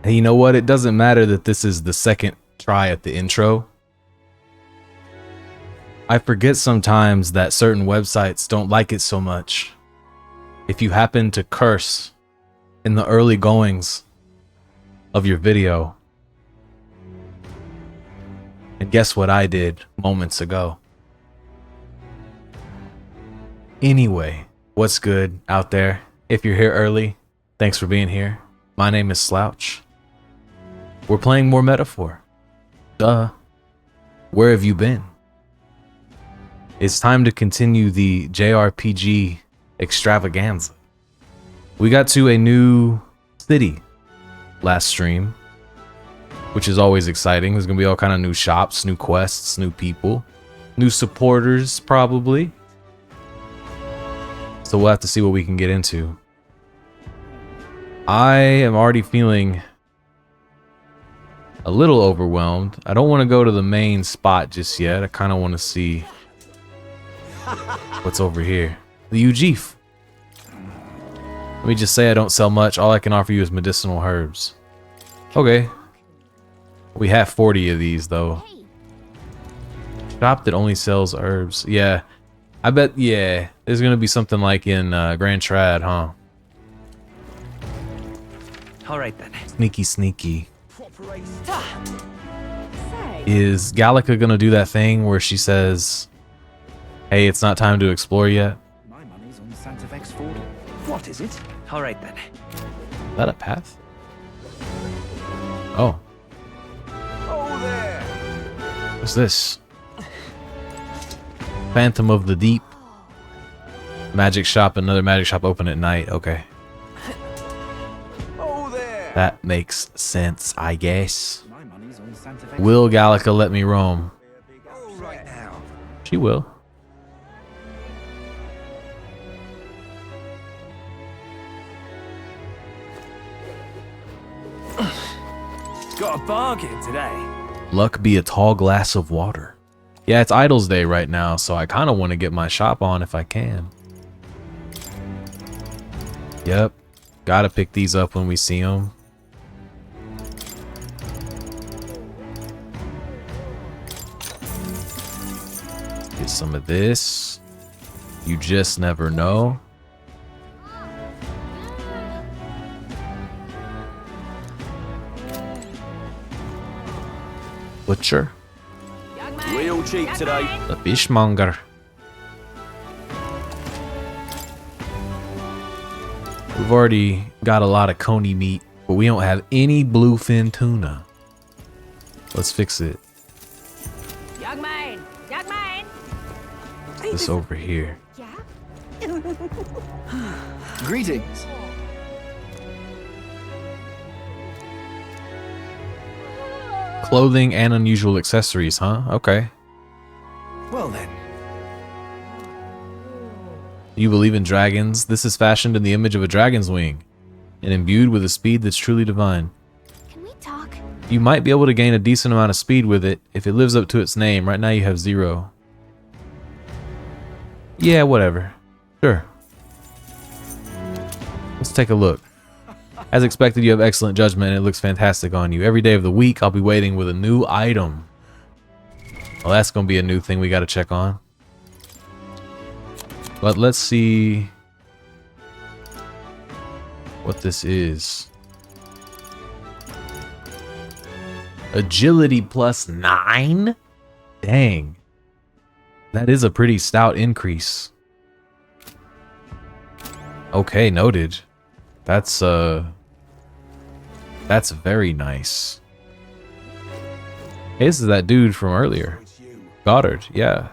And you know what? It doesn't matter that this is the second try at the intro. I forget sometimes that certain websites don't like it so much. If you happen to curse in the early goings of your video, and guess what I did moments ago. Anyway, what's good out there? If you're here early, thanks for being here. My name is Slouch. We're playing more Metaphor. Duh. Where have you been? It's time to continue the JRPG extravaganza. We got to a new city last stream, which is always exciting. There's gonna be all kind of new shops, new quests, new people, new supporters probably. So we'll have to see what we can get into. I am already feeling a little overwhelmed. I don't want to go to the main spot just yet. I kind of want to see what's over here. The Ujif. Let me just say I don't sell much. All I can offer you is medicinal herbs. Okay. We have 40 of these though. Shop that only sells herbs. Yeah. I bet, yeah. There's going to be something like in Grand Trad, huh? Alright then. Sneaky, sneaky. Is Gallica gonna do that thing where she says, hey, it's not time to explore yet? My money's on Santa Vex Ford. What is it? Alright then. Is that a path? Oh. Oh there! What's this? Phantom of the Deep. Magic shop, another magic shop open at night. Okay. Oh there! That makes sense, I guess. My money's on Santa Vex. Will Gallica let me roam? Oh, right now. She will. Got a bargain today. Luck be a tall glass of water. Yeah, it's Idols Day right now, so I kind of want to get my shop on if I can. Yep. Gotta pick these up when we see them. Get some of this. You just never know. Butcher. Real cheap today. The fishmonger. We've already got a lot of coney meat, but we don't have any bluefin tuna. Let's fix it. This over here. Greetings. Clothing and unusual accessories, huh? Okay. Well then. You believe in dragons? This is fashioned in the image of a dragon's wing and imbued with a speed that's truly divine. Can we talk? You might be able to gain a decent amount of speed with it if it lives up to its name. Right now you have 0. Yeah, whatever. Sure. Let's take a look. As expected, you have excellent judgment and it looks fantastic on you. Every day of the week, I'll be waiting with a new item. Well, that's going to be a new thing we got to check on. But let's see what this is. Agility +9? Dang. That is a pretty stout increase. Okay, noted. That's very nice. Hey, this is that dude from earlier. Goddard, yeah.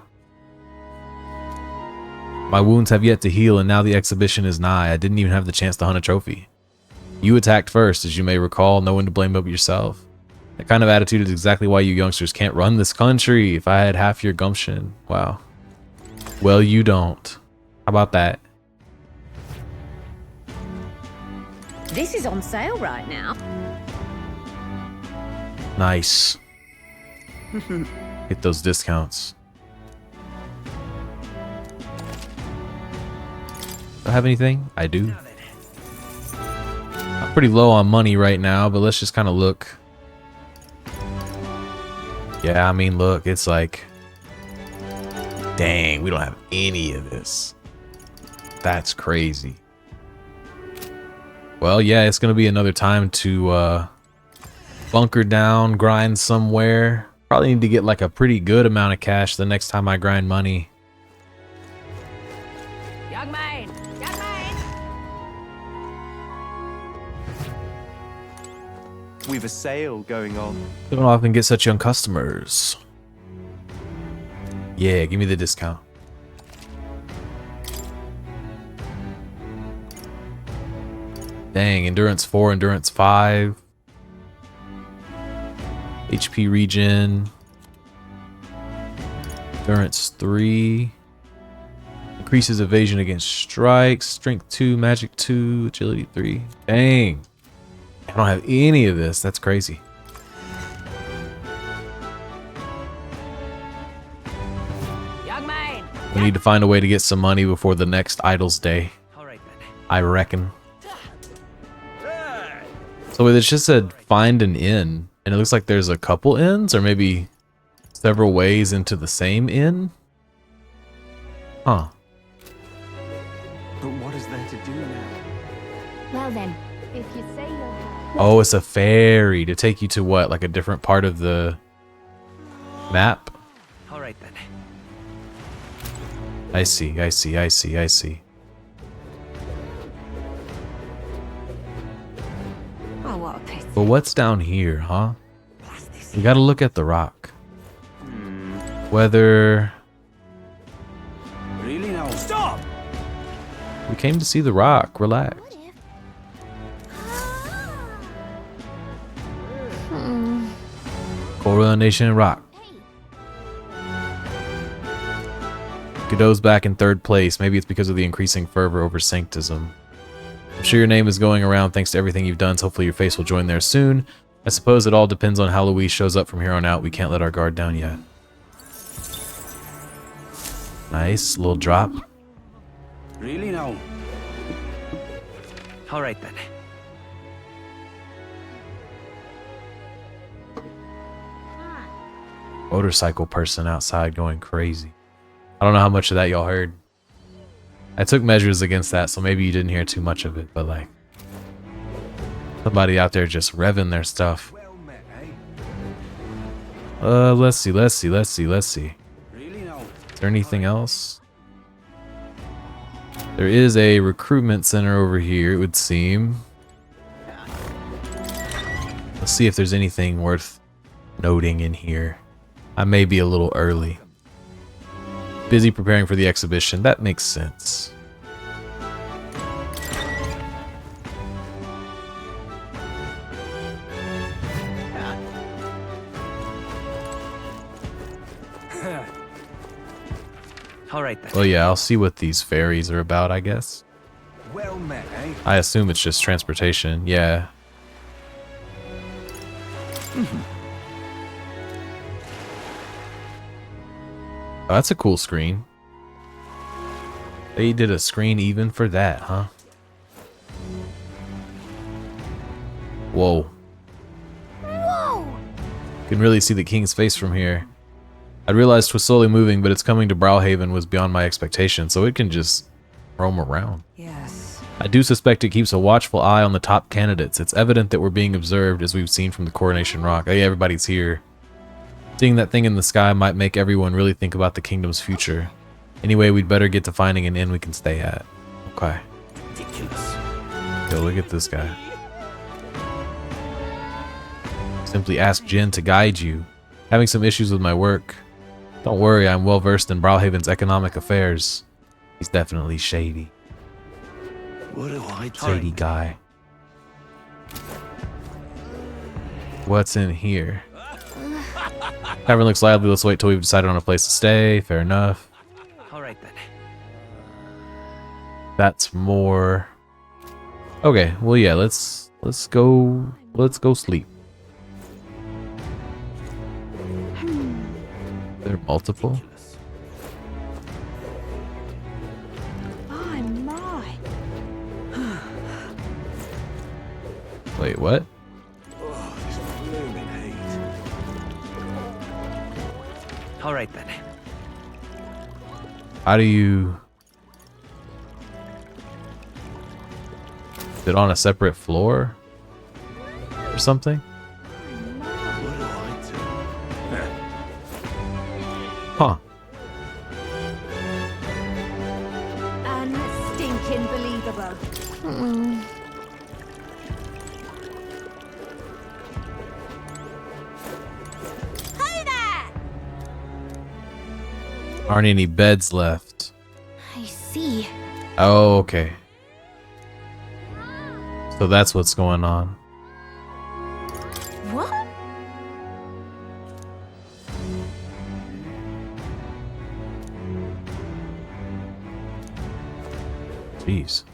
My wounds have yet to heal and now the exhibition is nigh. I didn't even have the chance to hunt a trophy. You attacked first, as you may recall, no one to blame but yourself. That kind of attitude is exactly why you youngsters can't run this country. If I had half your gumption. Wow. Well, you don't. How about that? This is on sale right now. Nice. Get those discounts. Do I have anything? I do. Pretty low on money right now, but let's just kind of look. Yeah, I mean, look, it's like, dang, we don't have any of this. That's crazy. Well, yeah, it's gonna be another time to bunker down, grind somewhere. Probably need to get like a pretty good amount of cash the next time I grind money. Young man! Young man! We've a sale going on. Don't often get such young customers. Yeah, give me the discount. Dang, endurance 4, endurance 5. HP regen. Endurance 3. Increases evasion against strikes. Strength 2, magic 2, agility 3. Dang. I don't have any of this. That's crazy. Young man! We need to find a way to get some money before the next Idols Day. All right then. I reckon. So it just said find an inn. And it looks like there's a couple inns, or maybe several ways into the same inn. Huh. But what is there to do now? Well then, if you say you're... Oh, it's a ferry to take you to what? Like a different part of the map? All right then. I see, I see, I see, I see. Oh, what a pity. But what's down here, huh? We gotta look at the rock. Whether... Really now? Stop! We came to see the rock. Relax. What if... Coronation Rock. Godot's back in 3rd place. Maybe it's because of the increasing fervor over Sanctism. I'm sure your name is going around thanks to everything you've done, so hopefully your face will join there soon. I suppose it all depends on how Louise shows up from here on out. We can't let our guard down yet. Nice, little drop. Really now? All right then. Motorcycle person outside going crazy. I don't know how much of that y'all heard. I took measures against that, so maybe you didn't hear too much of it, but like... somebody out there just revving their stuff. Well met, Let's see. Really now? Is there anything else? There is a recruitment center over here, it would seem. Let's see if there's anything worth noting in here. I may be a little early. Busy preparing for the exhibition. That makes sense. All right then. Well, yeah, I'll see what these ferries are about, I guess. Well met, I assume it's just transportation. Yeah. Oh, that's a cool screen. They did a screen even for that, huh? Whoa. Whoa! Can really see the king's face from here. I realized 'twas slowly moving, but its coming to Browhaven was beyond my expectations, so it can just roam around. Yes. I do suspect it keeps a watchful eye on the top candidates. It's evident that we're being observed, as we've seen from the Coronation Rock. Hey, everybody's here. Seeing that thing in the sky might make everyone really think about the kingdom's future. Anyway, we'd better get to finding an inn we can stay at. Okay. Ridiculous. Yo, look at this guy. Simply ask Jin to guide you. Having some issues with my work. Don't worry, I'm well versed in Browhaven's economic affairs. He's definitely shady. What do I Shady guy. What's in here? Tavern looks lively. Let's wait till we've decided on a place to stay. Fair enough. All right then. That's more. Okay, well yeah, let's go sleep. There are multiple. Ridiculous. My. Wait, what? Oh, this blooming heat. All right then. How do you... Is it on a separate floor? Or something? What do I do? Huh. Unstinking believable. Hi there! Aren't any beds left. I see. Oh, okay. So that's what's going on. What? Jeez.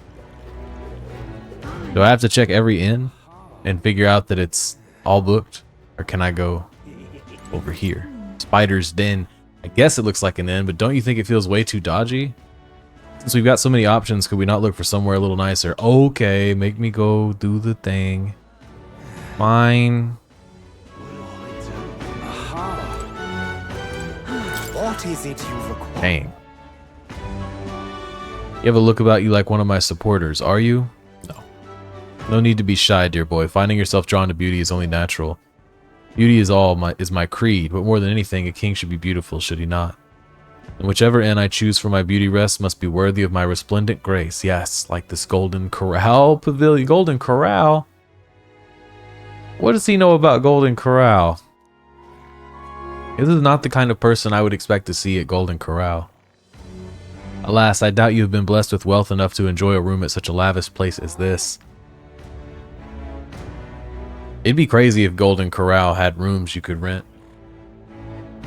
Do I have to check every inn and figure out that it's all booked? Or can I go over here? Spider's Den. I guess it looks like an inn, but don't you think it feels way too dodgy? Since we've got so many options, could we not look for somewhere a little nicer? Okay, make me go do the thing. Fine. What is it you require? Dang. You have a look about you like one of my supporters, are you? No. No need to be shy, dear boy. Finding yourself drawn to beauty is only natural. Beauty is my creed, but more than anything, a king should be beautiful, should he not? And whichever inn I choose for my beauty rest must be worthy of my resplendent grace. Yes, like this Golden Corral pavilion. Golden Corral? What does he know about Golden Corral? This is not the kind of person I would expect to see at Golden Corral. Alas, I doubt you have been blessed with wealth enough to enjoy a room at such a lavish place as this. It'd be crazy if Golden Corral had rooms you could rent.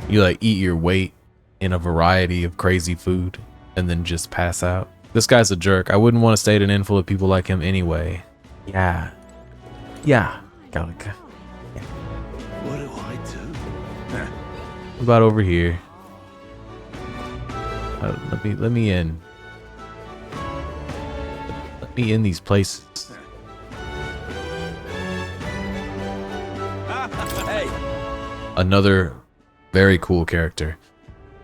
You like eat your weight in a variety of crazy food and then just pass out. This guy's a jerk. I wouldn't want to stay at an inn full of people like him anyway. Yeah. Yeah. Gallica. Yeah. What do I do? What about over here? Let me in. Let me in these places. Hey. Another very cool character.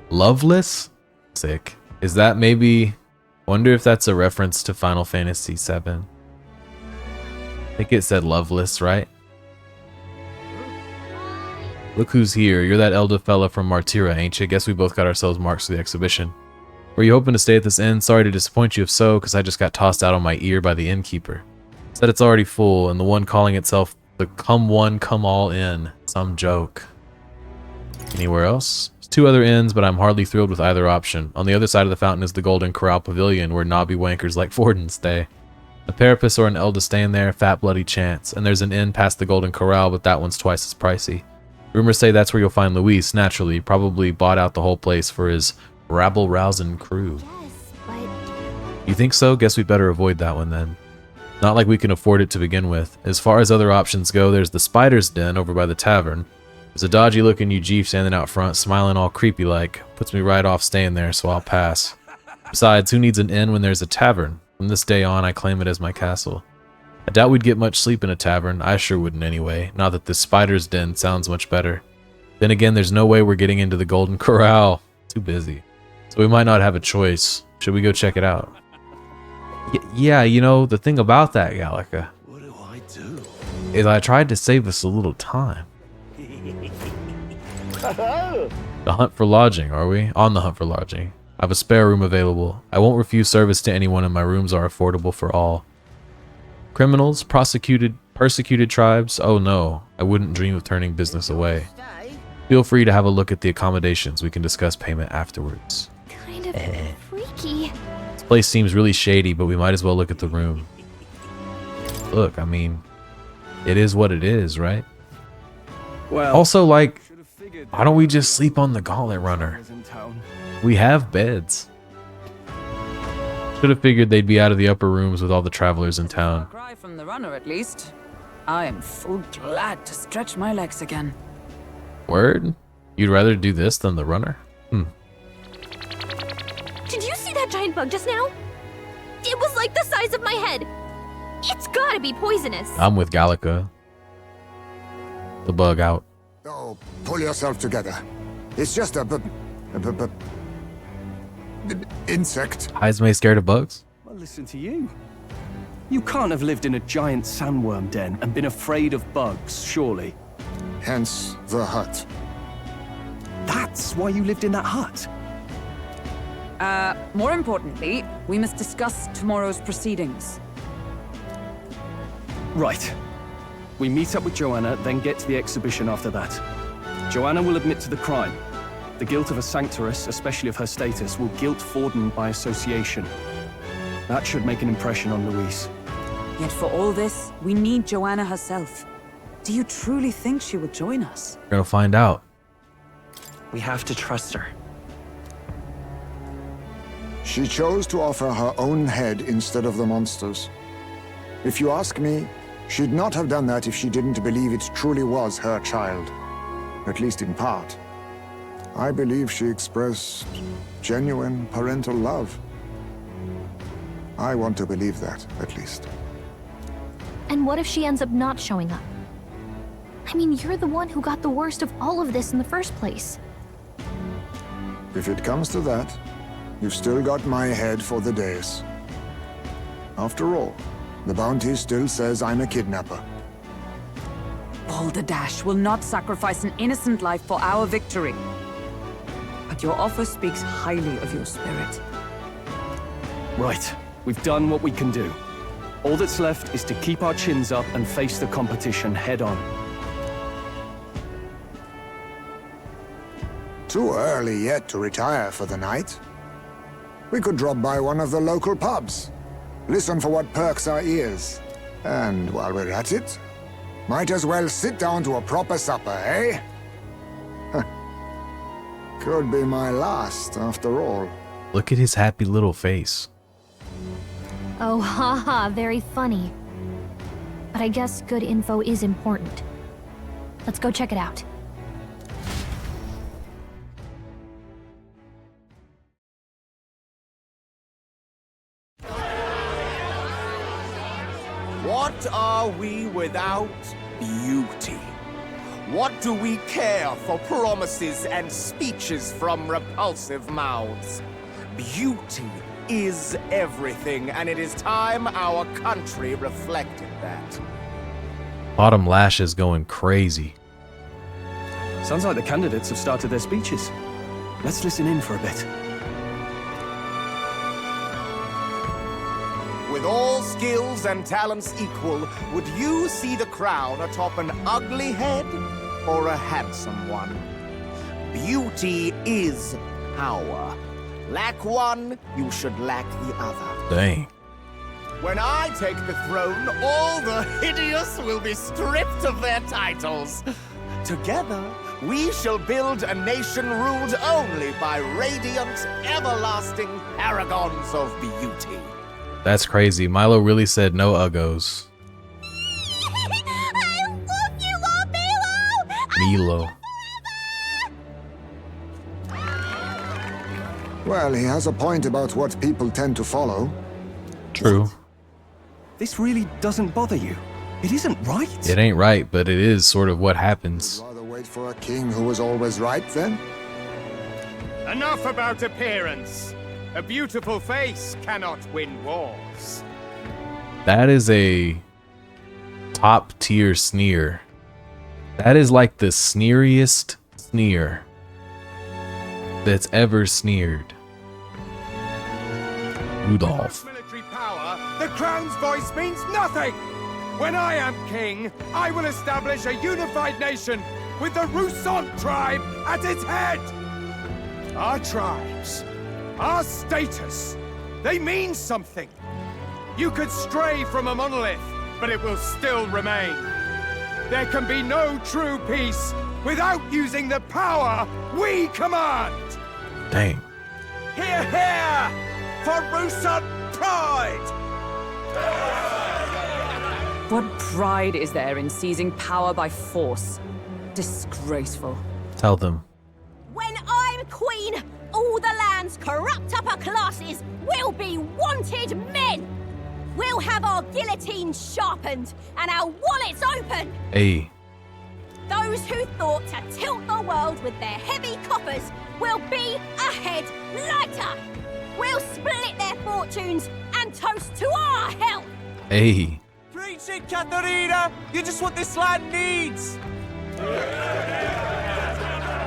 Loveless? Sick. Is that maybe... Wonder if that's a reference to Final Fantasy VII. I think it said Loveless, right? Look who's here. You're that elder fella from Martyra, ain't you? Guess we both got ourselves marks for the exhibition. Were you hoping to stay at this inn? Sorry to disappoint you if so, because I just got tossed out on my ear by the innkeeper. Said it's already full, and the one calling itself the Come One, Come All Inn. Some joke. Anywhere else? There's 2 other inns, but I'm hardly thrilled with either option. On the other side of the fountain is the Golden Corral Pavilion, where knobby wankers like Forden stay. A Parapus or an Elda staying there, fat bloody chance. And there's an inn past the Golden Corral, but that one's twice as pricey. Rumors say that's where you'll find Luis, naturally. Probably bought out the whole place for his rabble-rousing crew. Yes, but You think so? Guess we better avoid that one then. Not like we can afford it to begin with. As far as other options go, there's the Spider's Den over by the tavern. There's a dodgy-looking Eugene standing out front, smiling all creepy-like. Puts me right off staying there, so I'll pass. Besides, who needs an inn when there's a tavern? From this day on, I claim it as my castle. I doubt we'd get much sleep in a tavern. I sure wouldn't anyway. Not that this Spider's Den sounds much better. Then again, there's no way we're getting into the Golden Corral. Too busy. So we might not have a choice. Should we go check it out? Yeah, you know, the thing about that, Gallica, What do I do? is I tried to save us a little time. The hunt for lodging, are we? On the hunt for lodging. I have a spare room available. I won't refuse service to anyone, and my rooms are affordable for all. Criminals, persecuted tribes? Oh no, I wouldn't dream of turning business away. Feel free to have a look at the accommodations. We can discuss payment afterwards. kind of freaky. This place seems really shady, but we might as well look at the room. Look, I mean, it is what it is, right? Well, Also, like, should have figured why don't we just sleep on the Gauntlet Runner? was in town. We have beds. Should have figured they'd be out of the upper rooms with all the travelers in town. Cry from the runner, at least. I am so glad to stretch my legs again. Word? You'd rather do this than the runner? Did you see that giant bug just now? It was like the size of my head. It's gotta be poisonous. I'm with Gallica. The bug out. Oh, pull yourself together. It's just a insect. Heismay scared of bugs? Well, listen to you. You can't have lived in a giant sandworm den and been afraid of bugs, surely. Hence the hut. That's why you lived in that hut. More importantly, we must discuss tomorrow's proceedings. Right. We meet up with Joanna, then get to the exhibition after that. Joanna will admit to the crime. The guilt of a sanctoress, especially of her status, will guilt Forden by association. That should make an impression on Louise. Yet for all this, we need Joanna herself. Do you truly think she will join us? We're gonna find out. We have to trust her. She chose to offer her own head instead of the monster's. If you ask me, she'd not have done that if she didn't believe it truly was her child. At least in part. I believe she expressed genuine parental love. I want to believe that, at least. And what if she ends up not showing up? I mean, you're the one who got the worst of all of this in the first place. If it comes to that, you've still got my head for the days. After all, the bounty still says I'm a kidnapper. Balderdash will not sacrifice an innocent life for our victory. But your offer speaks highly of your spirit. Right. We've done what we can do. All that's left is to keep our chins up and face the competition head on. Too early yet to retire for the night. We could drop by one of the local pubs. Listen for what perks our ears. And while we're at it, might as well sit down to a proper supper, eh? Could be my last, after all. Look at his happy little face. Oh, haha, very funny. But I guess good info is important. Let's go check it out. What are we without beauty? What do we care for promises and speeches from repulsive mouths? Beauty is everything, and it is time our country reflected that. Bottom Lash is going crazy. Sounds like the candidates have started their speeches. Let's listen in for a bit. With all skills and talents equal, would you see the crown atop an ugly head or a handsome one? Beauty is power. Lack one, you should lack the other. Dang. When I take the throne, all the hideous will be stripped of their titles. Together, we shall build a nation ruled only by radiant, everlasting paragons of beauty. That's crazy. Milo really said no uggos. I love you all, Milo. Well, he has a point about what people tend to follow. True. This really doesn't bother you. It isn't right. It ain't right, but it is sort of what happens. Rather wait for a king who was always right, then? Enough about appearance. A beautiful face cannot win wars. That is a top tier sneer. That is like the sneeriest sneer that's ever sneered. Rudolph. Military power, the crown's voice means nothing. When I am king, I will establish a unified nation with the Rousant tribe at its head. Our tribes, our status, they mean something. You could stray from a monolith, but it will still remain. There can be no true peace without using the power we command. Dang. Hear, hear! For Rousant pride! What pride is there in seizing power by force? Disgraceful. Tell them. When I'm queen, all the land's corrupt upper classes will be wanted men. we'll have our guillotines sharpened and our wallets open. Hey, Those who thought to tilt the world with their heavy coppers will be a head lighter. We'll split their fortunes and toast to our health. hey. Preach it, Katharina! You're just what this land needs!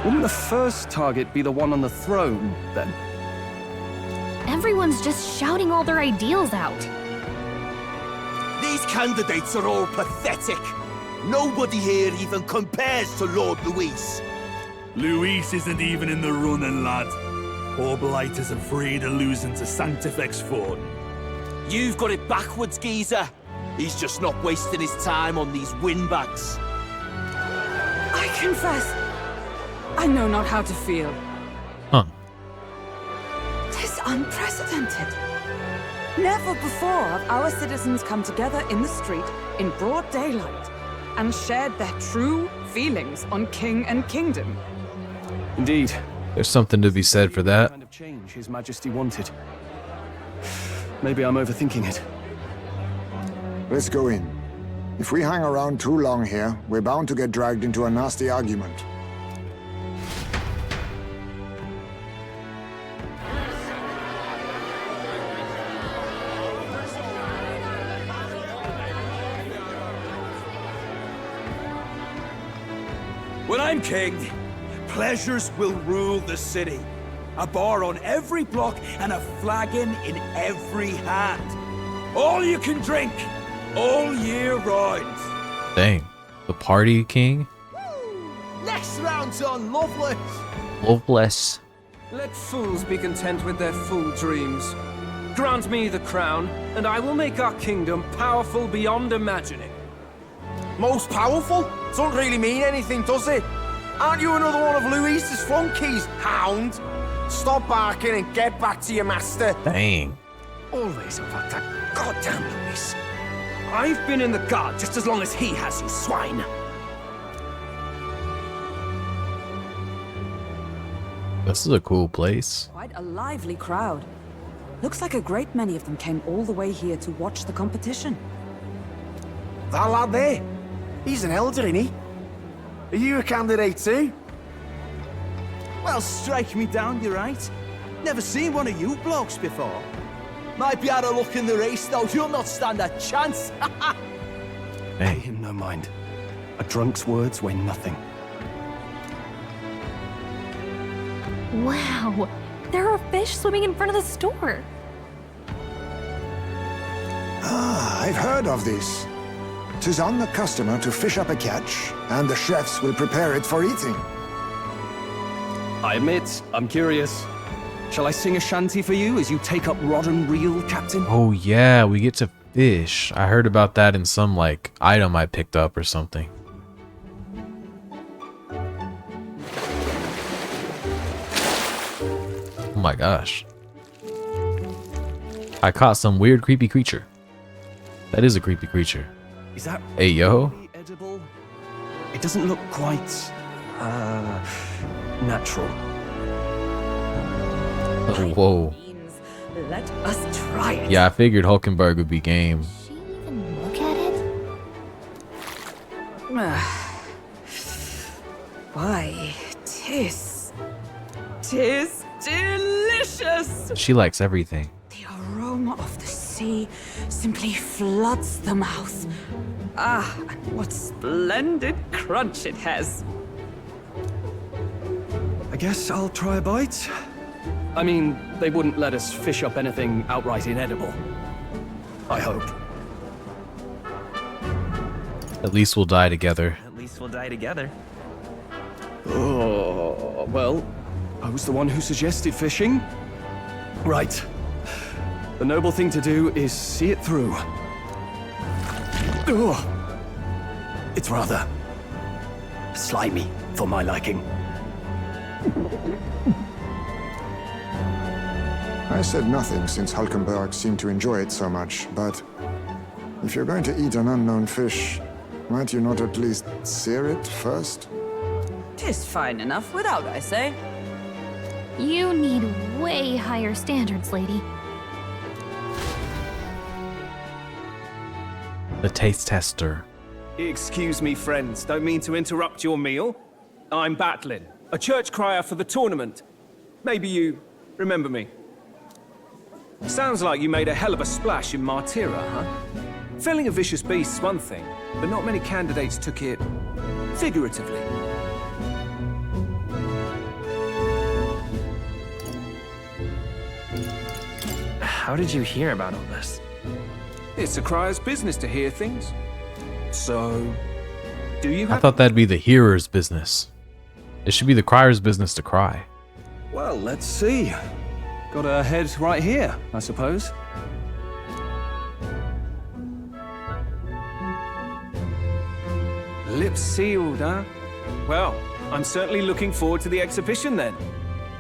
Wouldn't the first target be the one on the throne, then? Everyone's just shouting all their ideals out. These candidates are all pathetic. Nobody here even compares to Lord Luis. Luis isn't even in the running, lad. Poor Blighters afraid of losing to Sanctifex Ford. You've got it backwards, geezer. He's just not wasting his time on these windbags. I confess, I know not how to feel. Huh. 'Tis unprecedented. Never before have our citizens come together in the street in broad daylight and shared their true feelings on king and kingdom. Indeed. There's something to be said for that. Kind of change His Majesty wanted. Maybe I'm overthinking it. Let's go in. If we hang around too long here, we're bound to get dragged into a nasty argument. When I'm king, pleasures will rule the city. A bar on every block and a flagon in every hand. All you can drink, all year round. Dang. The party king? Next round's on Loveless. Loveless. Let fools be content with their fool dreams. Grant me the crown, and I will make our kingdom powerful beyond imagining. Most powerful? Doesn't really mean anything, does it? Aren't you another one of Luis's flunkies, hound? Stop barking and get back to your master. Dang. Always about that goddamn Luis. I've been in the guard just as long as he has, you swine. This is a cool place. Quite a lively crowd. Looks like a great many of them came all the way here to watch the competition. That lad there, he's an elder, isn't he? Are you a candidate too? Well, strike me down, you're right. Never seen one of you blokes before. Might be out of luck in the race, though. You'll not stand a chance. Pay Hey. him no mind. A drunk's words weigh nothing. Wow, there are fish swimming in front of the store. Ah, I've heard of this. 'Tis on the customer to fish up a catch, and the chefs will prepare it for eating. I admit, I'm curious. Shall I sing a shanty for you as you take up rod and reel, Captain? Oh yeah, we get to fish. I heard about that in some like item I picked up or something. Oh my gosh. I caught some weird creepy creature. That is a creepy creature. Is that Hey yo. really edible? It doesn't look quite, natural. Oh, whoa. Beans, let us try it. Yeah, I figured Hulkenberg would be game. Did she even look at it? Why, tis delicious. She likes everything. The aroma of the sea simply floods the mouth. Ah, and what splendid crunch it has. I guess I'll try a bite. I mean, they wouldn't let us fish up anything outright inedible. I hope. At least we'll die together. At least we'll die together. Oh, well, I was the one who suggested fishing. Right. The noble thing to do is see it through. Ugh. It's rather slimy for my liking. I said nothing since Hulkenberg seemed to enjoy it so much, but if you're going to eat an unknown fish, might you not at least sear it first? 'Tis fine enough without, I say. You need way higher standards, lady. The taste tester. Excuse me, friends. Don't mean to interrupt your meal. I'm Batlin, a church crier for the tournament. Maybe you remember me. Sounds like you made a hell of a splash in Martyra, huh? Felling a vicious beast's one thing, but not many candidates took it figuratively. How did you hear about all this? It's a crier's business to hear things. So, do you I have... thought that'd be the hearer's business. It should be the crier's business to cry. Well, let's see. Got a head right here, I suppose. Lips sealed, huh? Well, I'm certainly looking forward to the exhibition then.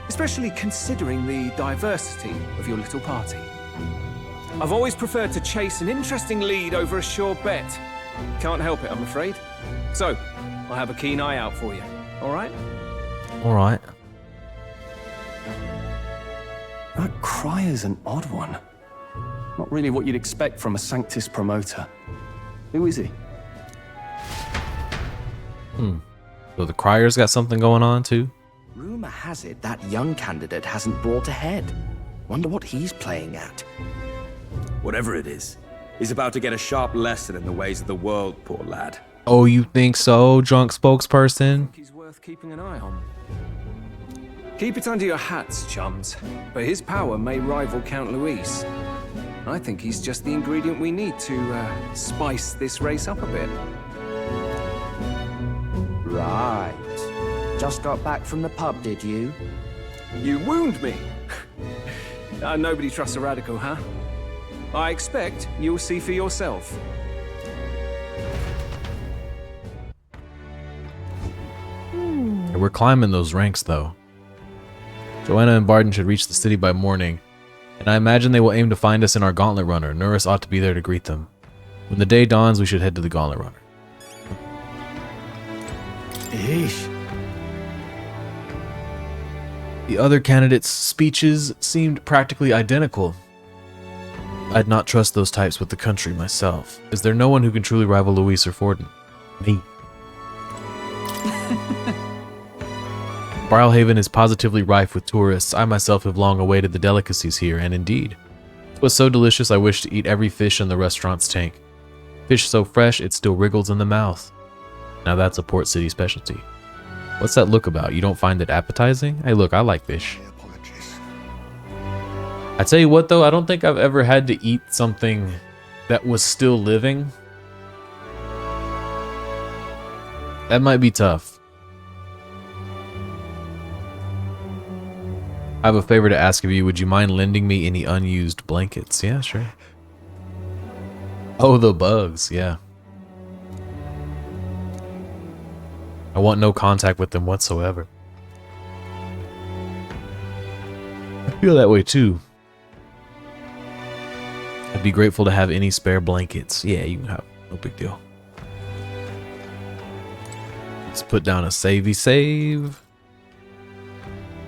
Especially considering the diversity of your little party. I've always preferred to chase an interesting lead over a sure bet. Can't help it, I'm afraid. So, I'll have a keen eye out for you, alright? Alright. That crier's an odd one. Not really what you'd expect from a Sanctus promoter. Who is he? So the crier's got something going on too? Rumor has it that young candidate hasn't brought ahead. Wonder what he's playing at. Whatever it is, he's about to get a sharp lesson in the ways of the world, poor lad. Oh, you think so, drunk spokesperson? He's worth keeping an eye on. Keep it under your hats, chums. But his power may rival Count Luis. I think he's just the ingredient we need to spice this race up a bit. Right. Just got back from the pub, did you? You wound me. Nobody trusts a radical, huh? I expect you'll see for yourself. We're climbing those ranks though. Joanna and Barden should reach the city by morning, and I imagine they will aim to find us in our gauntlet runner. Nuris ought to be there to greet them. When the day dawns, we should head to the gauntlet runner. Eesh. The other candidates' speeches seemed practically identical. I'd not trust those types with the country myself. Is there no one who can truly rival Luis or Forden? Me. Brilehaven is positively rife with tourists. I myself have long awaited the delicacies here, and indeed, it was so delicious I wish to eat every fish in the restaurant's tank. Fish so fresh it still wriggles in the mouth. Now that's a port city specialty. What's that look about? You don't find it appetizing? Hey look, I like fish. I tell you what though, I don't think I've ever had to eat something that was still living. That might be tough. I have a favor to ask of you. Would you mind lending me any unused blankets? Yeah, sure. Oh, the bugs, yeah. I want no contact with them whatsoever. I feel that way too. I'd be grateful to have any spare blankets. Yeah, you can have. No big deal. Let's put down a savey save.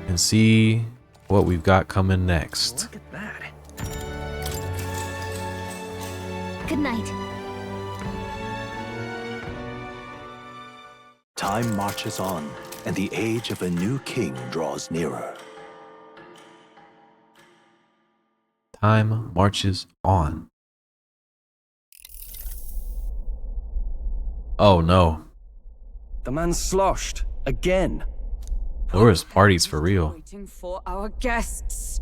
And see what we've got coming next. Look at that. Good night. Time marches on, and the age of a new king draws nearer. Time marches on. Oh no. The man's sloshed. Again. Laura's party's for real. Waiting for our guests.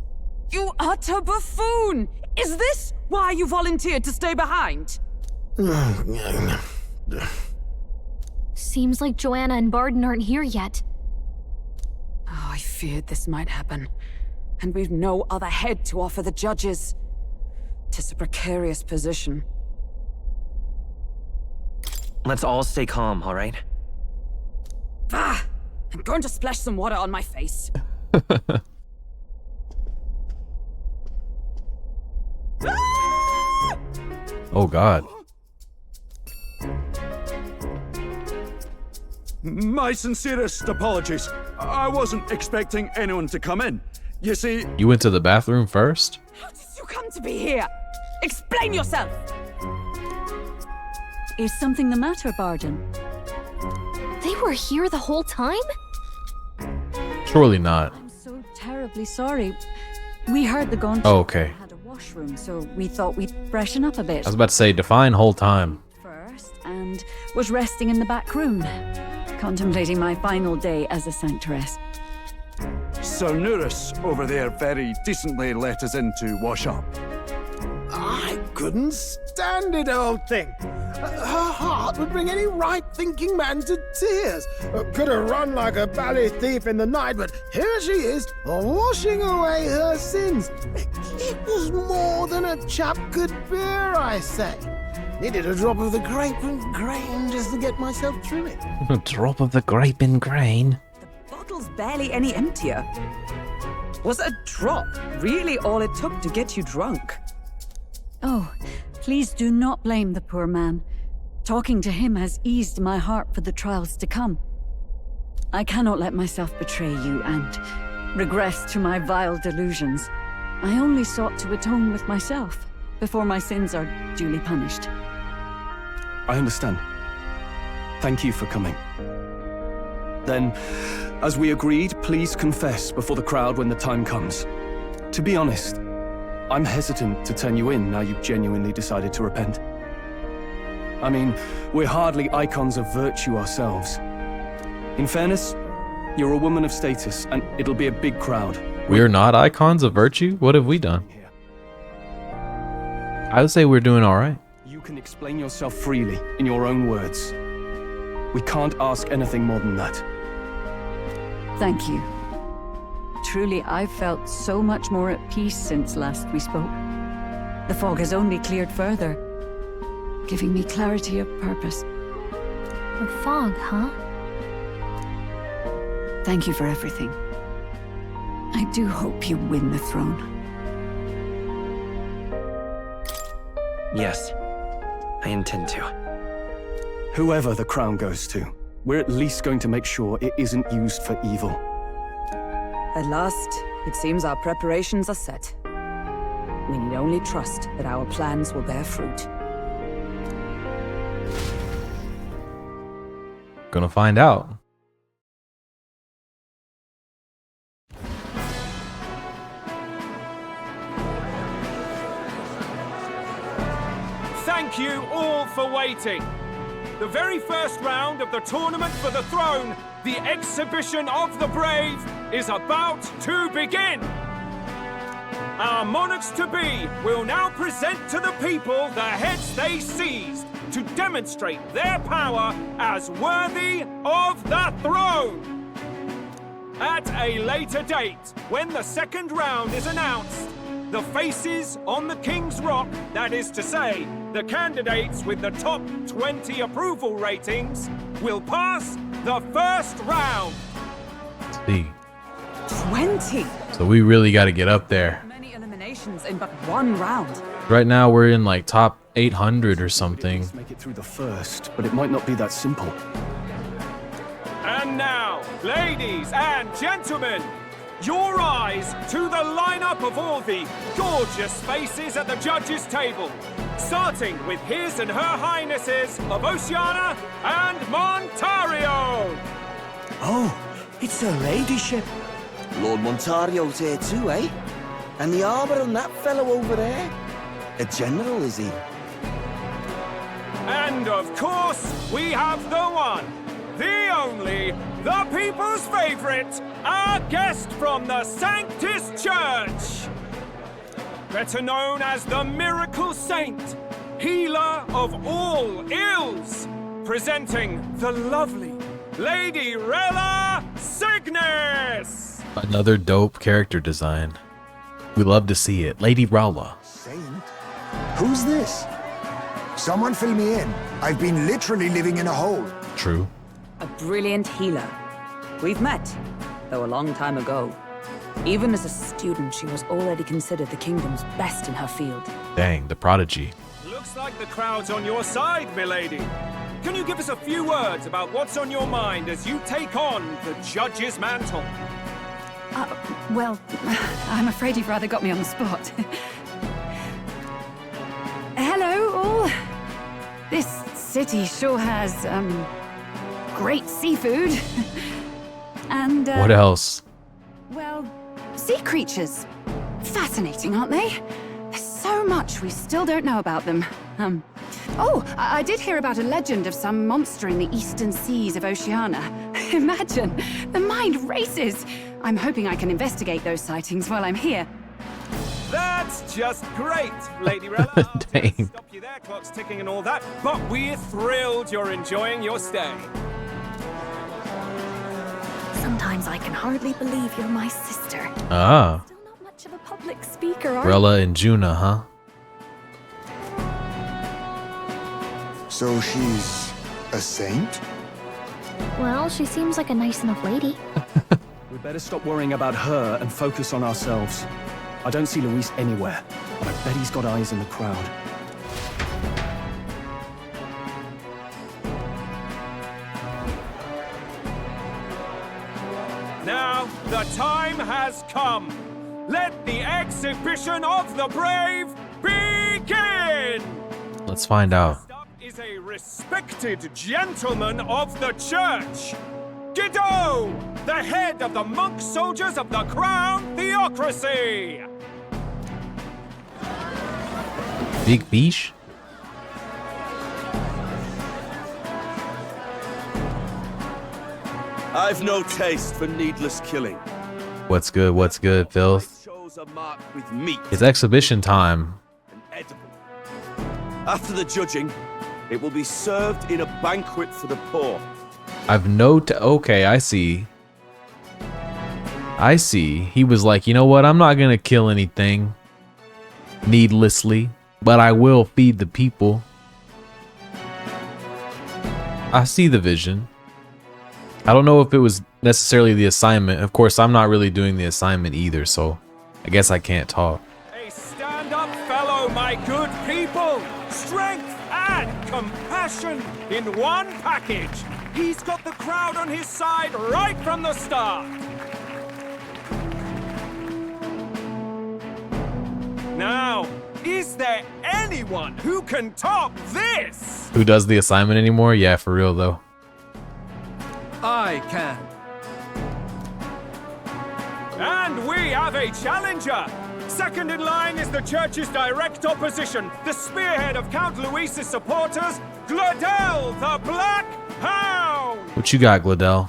You utter buffoon! Is this why you volunteered to stay behind? Seems like Joanna and Barden aren't here yet. Oh, I feared this might happen. And we've no other head to offer the judges. 'Tis a precarious position. Let's all stay calm, all right? Ah! I'm going to splash some water on my face. Oh god. My sincerest apologies. I wasn't expecting anyone to come in. You see... You went to the bathroom first? How did you come to be here? Explain yourself! Is something the matter, Barden? They were here the whole time? Surely not. I'm so terribly sorry. We heard the gauntlet Oh, okay. had a washroom, so we thought we'd freshen up a bit. I was about to say, define whole time. First, and was resting in the back room, contemplating my final day as a sanctuaress. Sir Nuris over there very decently let us in to wash up. I couldn't stand it, old thing. Her heart would bring any right-thinking man to tears. Could have run like a ballet thief in the night, but here she is, washing away her sins. It was more than a chap could bear, I say. Needed a drop of the grape and grain just to get myself through it. A drop of the grape and grain. The bottle's barely any emptier. Was a drop really all it took to get you drunk? Oh, please do not blame the poor man. Talking to him has eased my heart for the trials to come. I cannot let myself betray you and regress to my vile delusions. I only sought to atone with myself before my sins are duly punished. I understand. Thank you for coming. Then, as we agreed, please confess before the crowd when the time comes. To be honest, I'm hesitant to turn you in now you've genuinely decided to repent. I mean, we're hardly icons of virtue ourselves. In fairness, you're a woman of status, and it'll be a big crowd. We're not icons of virtue? What have we done? I would say we're doing all right. You can explain yourself freely, in your own words. We can't ask anything more than that. Thank you. Truly, I've felt so much more at peace since last we spoke. The fog has only cleared further, giving me clarity of purpose. The fog, huh? Thank you for everything. I do hope you win the throne. Yes, I intend to. Whoever the crown goes to, we're at least going to make sure it isn't used for evil. At last, it seems our preparations are set. We need only trust that our plans will bear fruit. Gonna find out. Thank you all for waiting. The very first round of the tournament for the throne, the exhibition of the brave, is about to begin. Our monarchs-to-be will now present to the people the heads they seized to demonstrate their power as worthy of the throne. At a later date, when the second round is announced, the faces on the King's Rock, that is to say, the candidates with the top 20 approval ratings, will pass the first round. Let's see. 20! So we really got to get up there. Many eliminations in but one round. Right now we're in like top 800 or something. Let's make it through the first, but it might not be that simple. And now, ladies and gentlemen, your eyes to the lineup of all the gorgeous faces at the judges' table, starting with His and Her Highnesses of Oceania and Montario. Oh, it's her ladyship. Lord Montario's here too, eh? And the armor on that fellow over there? A general, is he? And of course, we have the one, the only, the people's favorite, our guest from the Sanctus Church. Better known as the Miracle Saint, healer of all ills, presenting the lovely Lady Rella Cygnus. Another dope character design. We love to see it. Lady Rella. Saint? Who's this? Someone fill me in. I've been literally living in a hole. True. A brilliant healer. We've met, though a long time ago. Even as a student, she was already considered the kingdom's best in her field. Dang, the prodigy. Looks like the crowd's on your side, milady. Can you give us a few words about what's on your mind as you take on the judge's mantle? Well, I'm afraid you've rather got me on the spot. Hello, all. This city sure has, great seafood. And, What else? well, sea creatures. Fascinating, aren't they? There's so much we still don't know about them. I did hear about a legend of some monster in the eastern seas of Oceania. Imagine, the mind races. I'm hoping I can investigate those sightings while I'm here. That's just great, Lady Rella. Dang. Stop you there, clock's ticking and all that. But we're thrilled you're enjoying your stay. Sometimes I can hardly believe you're my sister. Ah. Still not much of a public speaker, are you? Rella and Juna, huh? So she's a saint? Well, she seems like a nice enough lady. We better stop worrying about her and focus on ourselves. I don't see Luis anywhere, but I bet he's got eyes in the crowd. Now, the time has come. Let the exhibition of the brave begin! Let's find out. Next up is a respected gentleman of the church. Guido, the head of the monk soldiers of the Crown Theocracy. Big fish? I've no taste for needless killing. What's good? What's good, Filth? Shows are marked with meat It's exhibition time. and edible. After the judging, it will be served in a banquet for the poor. I've okay, I see. I see. He was like, you know what? I'm not gonna kill anything needlessly, but I will feed the people. I see the vision. I don't know if it was necessarily the assignment. Of course, I'm not really doing the assignment either, so I guess I can't talk. A stand-up fellow, my good people. Strength and compassion in one package. He's got the crowd on his side right from the start. Now, is there anyone who can top this? Who does the assignment anymore? Yeah, for real though. I can. And we have a challenger. Second in line is the church's direct opposition, the spearhead of Count Luis's supporters, Gladel the Black Hound. What you got, Gladel?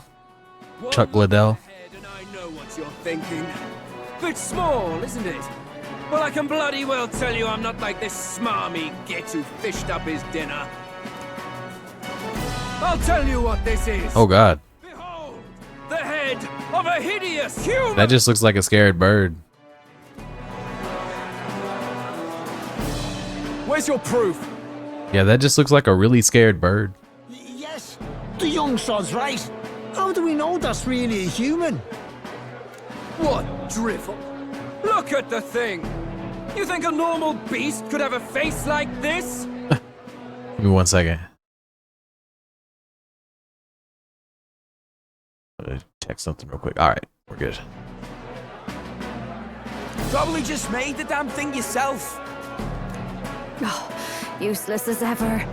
Chuck Gladel? And I know what you're thinking. Bit small, isn't it? Well, I can bloody well tell you I'm not like this smarmy git who fished up his dinner. I'll tell you what this is. Oh god. Behold, the head of a hideous human. That just looks like a scared bird. Where's your proof? Yeah, that just looks like a really scared bird. Yes, the young sod's right. How do we know that's really a human? What drivel? Look at the thing. You think a normal beast could have a face like this? Give me 1 second. Check something real quick. Alright, we're good. Probably just made the damn thing yourself. Oh, useless as ever.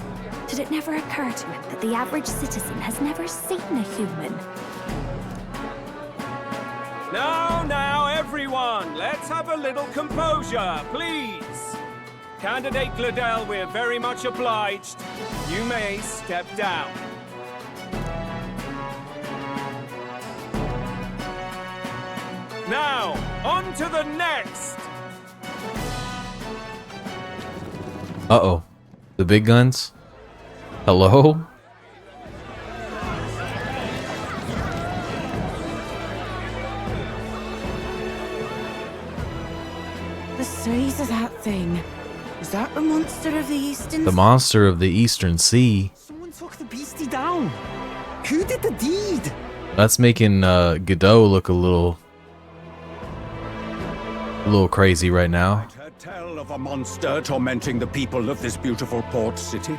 Did it never occur to him that the average citizen has never seen a human? Now, everyone, let's have a little composure, please. Candidate Gladel, we're very much obliged. You may step down. Now, on to the next. Uh-oh. The big guns? Hello? The size of that thing. Is that the monster of the Eastern The monster of the Eastern Sea. Someone took the beastie down. Who did the deed? That's making Godot look a little crazy right now. A tale of a monster tormenting the people of this beautiful port city.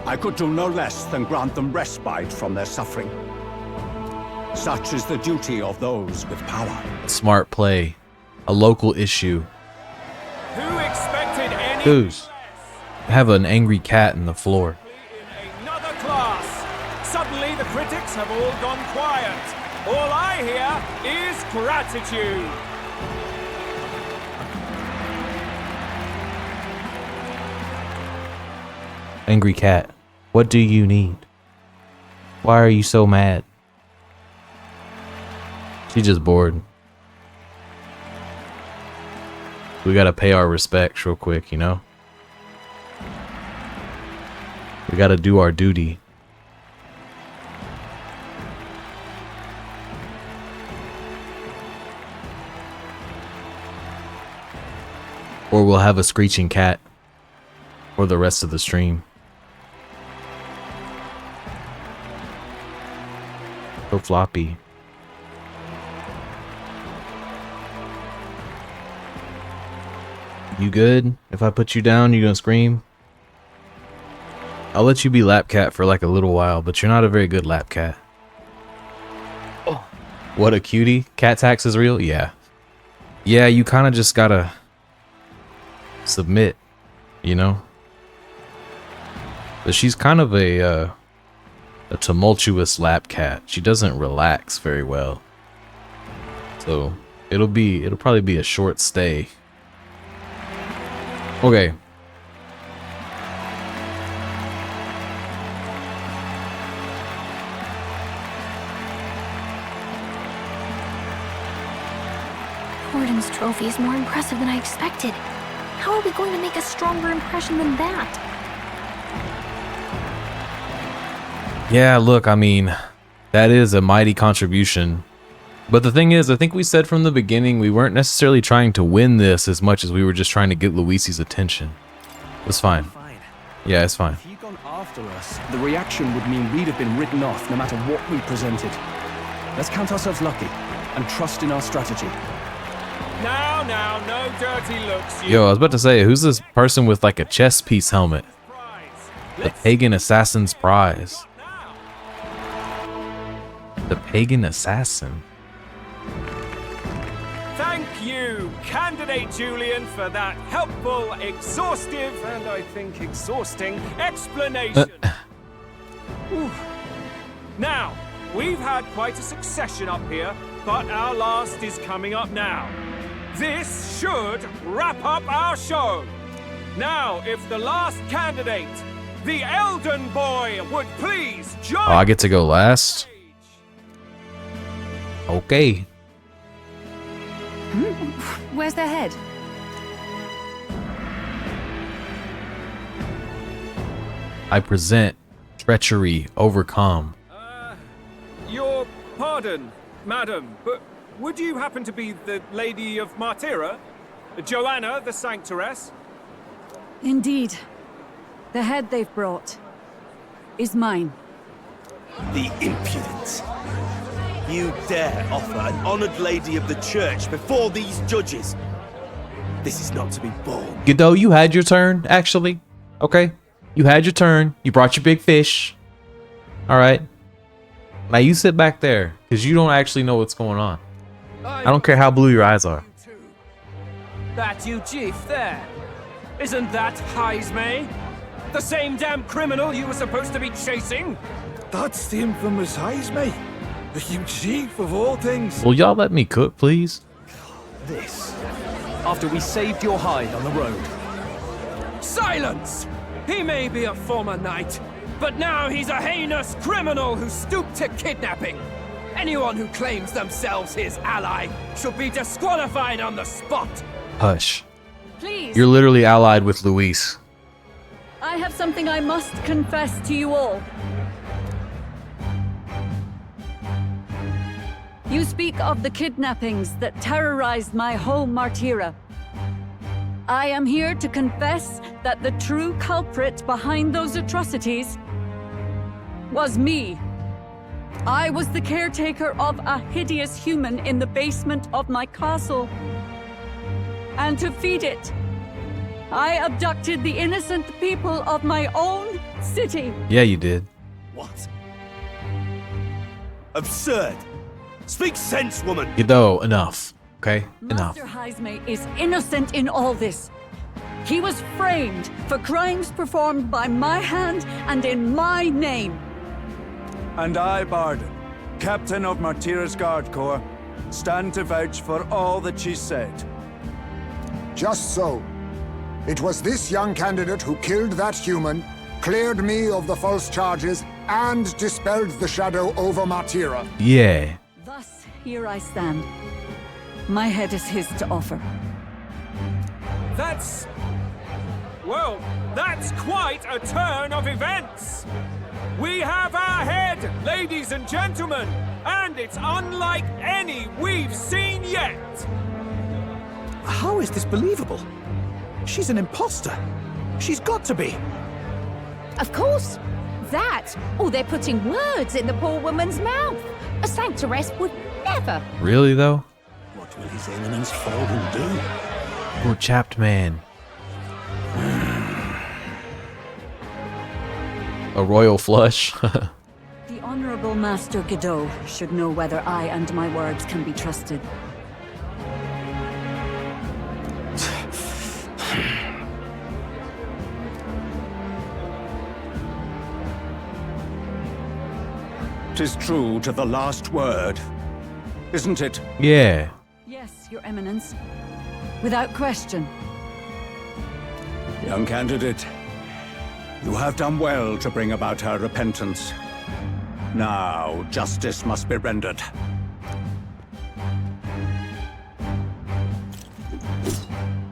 I could do no less than grant them respite from their suffering. Such is the duty of those with power. Smart play. A local issue. Who expected any Goose. Have an angry cat in the floor. in Suddenly the critics have all gone quiet. All I hear is gratitude. Angry cat, what do you need? Why are you so mad? She's just bored. We gotta pay our respects real quick, you know? We gotta do our duty. Or we'll have a screeching cat for the rest of the stream. So floppy. You good? If I put you down, you gonna scream? I'll let you be lap cat for like a little while, but you're not a very good lap cat. Oh, what a cutie. Cat tax is real? Yeah. Yeah, you kind of just gotta submit, you know? But she's kind of a tumultuous lap cat. She doesn't relax very well. So it'll probably be a short stay. Okay. Gordon's trophy is more impressive than I expected. How are we going to make a stronger impression than that? Yeah, look, I mean, that is a mighty contribution. But the thing is, I think we said from the beginning we weren't necessarily trying to win this as much as we were just trying to get Luisi's attention. It's fine. Yeah, it's fine. If he'd gone after us, the reaction would mean we'd have been written off no matter what we presented. Let's count ourselves lucky and trust in our strategy. Now, no dirty looks. Yo, I was about to say, who's this person with like a chess piece helmet? The Pagan Assassin's Prize. The Pagan Assassin. Thank you, Candidate Julian, for that helpful, exhaustive, and I think exhausting explanation. Whew. Now, we've had quite a succession up here, but our last is coming up now. This should wrap up our show. Now, if the last candidate, the Elden Boy, would please join. Oh, I get to go last? Okay. Where's their head? I present treachery overcome. Your pardon, madam, but would you happen to be the Lady of Martyra? Joanna, the Sanctoress? Indeed. The head they've brought is mine. The impudence. You dare offer an honored lady of the church before these judges? This is not to be borne. Godot, you had your turn, actually. Okay? You had your turn. You brought your big fish. Alright. Now you sit back there, because you don't actually know what's going on. I don't care how blue your eyes are. That you chief there? Isn't that Heisme? The same damn criminal you were supposed to be chasing? That's the infamous Heisme. You chief of all things. Will y'all let me cook, please? This, after we saved your hide on the road. Silence! He may be a former knight, but now he's a heinous criminal who stooped to kidnapping. Anyone who claims themselves his ally should be disqualified on the spot. Hush. Please. You're literally allied with Luis. I have something I must confess to you all. You speak of the kidnappings that terrorized my home, Martyra. I am here to confess that the true culprit behind those atrocities was me. I was the caretaker of a hideous human in the basement of my castle. And to feed it, I abducted the innocent people of my own city. Yeah, you did. What? Absurd. Speak sense, woman. Godot, enough. Okay? Enough. Master Heisme is innocent in all this. He was framed for crimes performed by my hand and in my name. And I, Barden, captain of Martira's Guard Corps, stand to vouch for all that she said. Just so. It was this young candidate who killed that human, cleared me of the false charges, and dispelled the shadow over Martira. Yeah. Thus, here I stand. My head is his to offer. Well, that's quite a turn of events! We have our head, ladies and gentlemen, and it's unlike any we've seen yet! How is this believable? She's an imposter. She's got to be. Of course. That, or they're putting words in the poor woman's mouth. A sanctoress would never. Really, though? What will His Eminence Forden do? Poor chapped man. A royal flush. The Honorable Master Godot should know whether I and my words can be trusted. "'Tis true to the last word, isn't it?" Yeah. Yes, Your Eminence. Without question. Young candidate, you have done well to bring about her repentance. Now, justice must be rendered.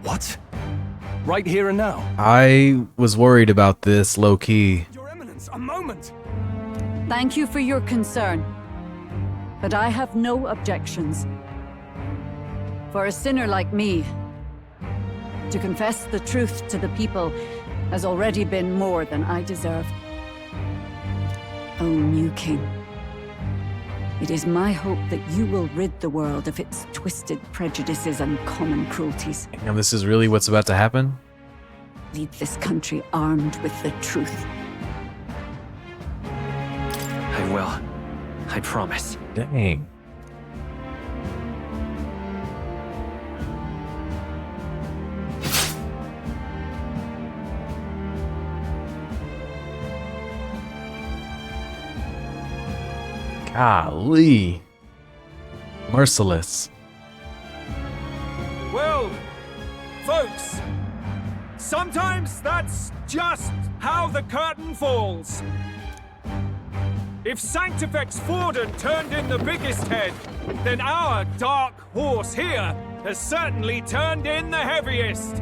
What? Right here and now? I was worried about this, low-key. Your Eminence, a moment! Thank you for your concern, but I have no objections. For a sinner like me, to confess the truth to the people has already been more than I deserve. O new king, it is my hope that you will rid the world of its twisted prejudices and common cruelties. And this is really what's about to happen? Lead this country armed with the truth. I will. I promise. Dang. Golly. Merciless. Well, folks, sometimes that's just how the curtain falls. If Sanctifex Forden turned in the biggest head, then our dark horse here has certainly turned in the heaviest.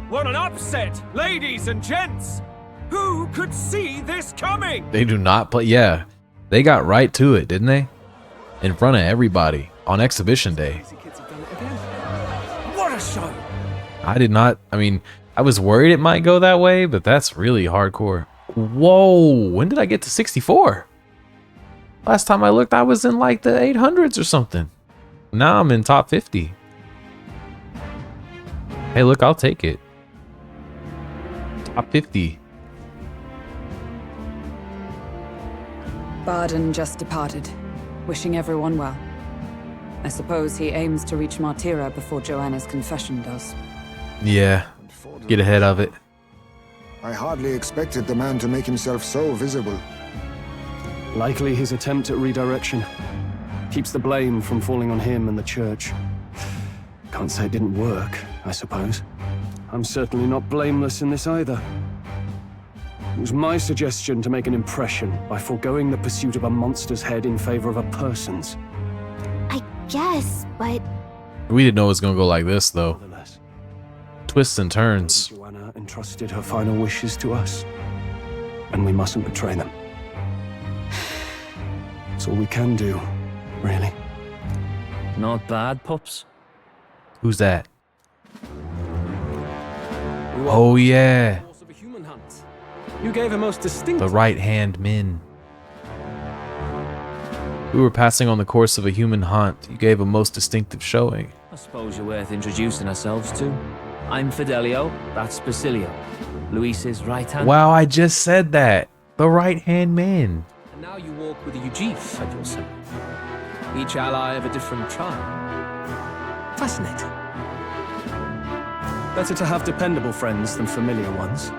What an upset, ladies and gents! Who could see this coming? They do not play. Yeah, they got right to it, didn't they? In front of everybody on exhibition day. What a show! I did not. I mean, I was worried it might go that way, but that's really hardcore. Whoa, when did I get to 64? Last time I looked, I was in like the 800s or something. Now I'm in top 50. Hey, look, I'll take it. Top 50. Barden just departed, wishing everyone well. I suppose he aims to reach Martira before Joanna's confession does. Yeah, get ahead of it. I hardly expected the man to make himself so visible. Likely his attempt at redirection. Keeps the blame from falling on him and the church. Can't say it didn't work, I suppose. I'm certainly not blameless in this either. It was my suggestion to make an impression by foregoing the pursuit of a monster's head in favor of a person's. I guess, but... We didn't know it was going to go like this, though. Twists and turns. Joanna entrusted her final wishes to us, and we mustn't betray them. It's all we can do, really. Not bad, pups. Who's that? Oh, yeah. You gave a most distinct... The right-hand men. We were passing on the course of a human hunt. You gave a most distinctive showing. I suppose you're worth introducing ourselves to. I'm Fidelio, that's Basilio. Luis's right hand. Wow, I just said that. The right-hand man. And now you walk with a Ujif at your side. Each ally of a different tribe. Fascinating. Better to have dependable friends than familiar ones.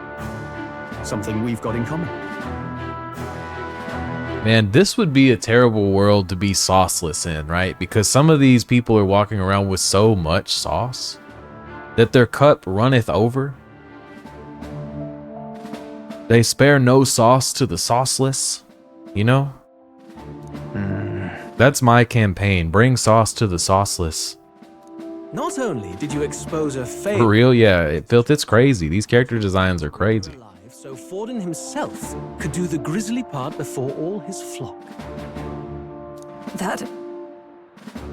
Something we've got in common. Man, this would be a terrible world to be sauceless in, right? Because some of these people are walking around with so much sauce that their cup runneth over. They spare no sauce to the sauceless, you know? That's my campaign. Bring sauce to the sauceless. Not only did you expose a fake For real, yeah. It's crazy. These character designs are crazy. so Forden himself could do the grisly part before all his flock. That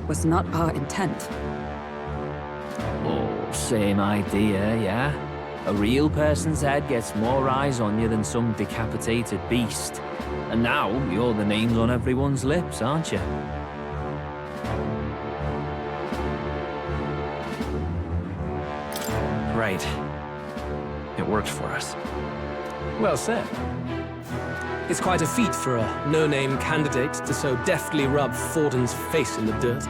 was not our intent. Oh, same idea, yeah? A real person's head gets more eyes on you than some decapitated beast. And now, you're the names on everyone's lips, aren't you? Right. It worked for us. Well said. It's quite a feat for a no-name candidate to so deftly rub Forden's face in the dirt.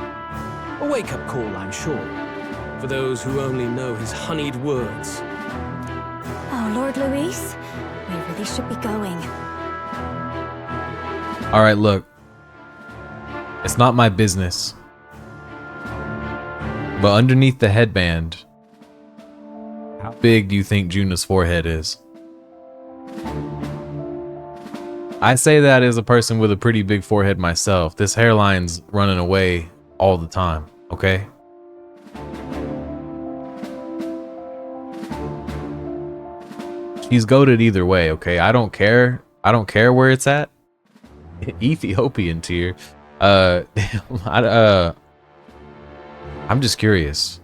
A wake-up call, I'm sure, for those who only know his honeyed words. Oh, Lord Luis, we really should be going. All right, look. It's not my business. But underneath the headband, how big do you think Juna's forehead is? I say that as a person with a pretty big forehead myself. This hairline's running away all the time, okay? She's goated either way, okay? I don't care. I don't care where it's at. Ethiopian tier. I'm just curious.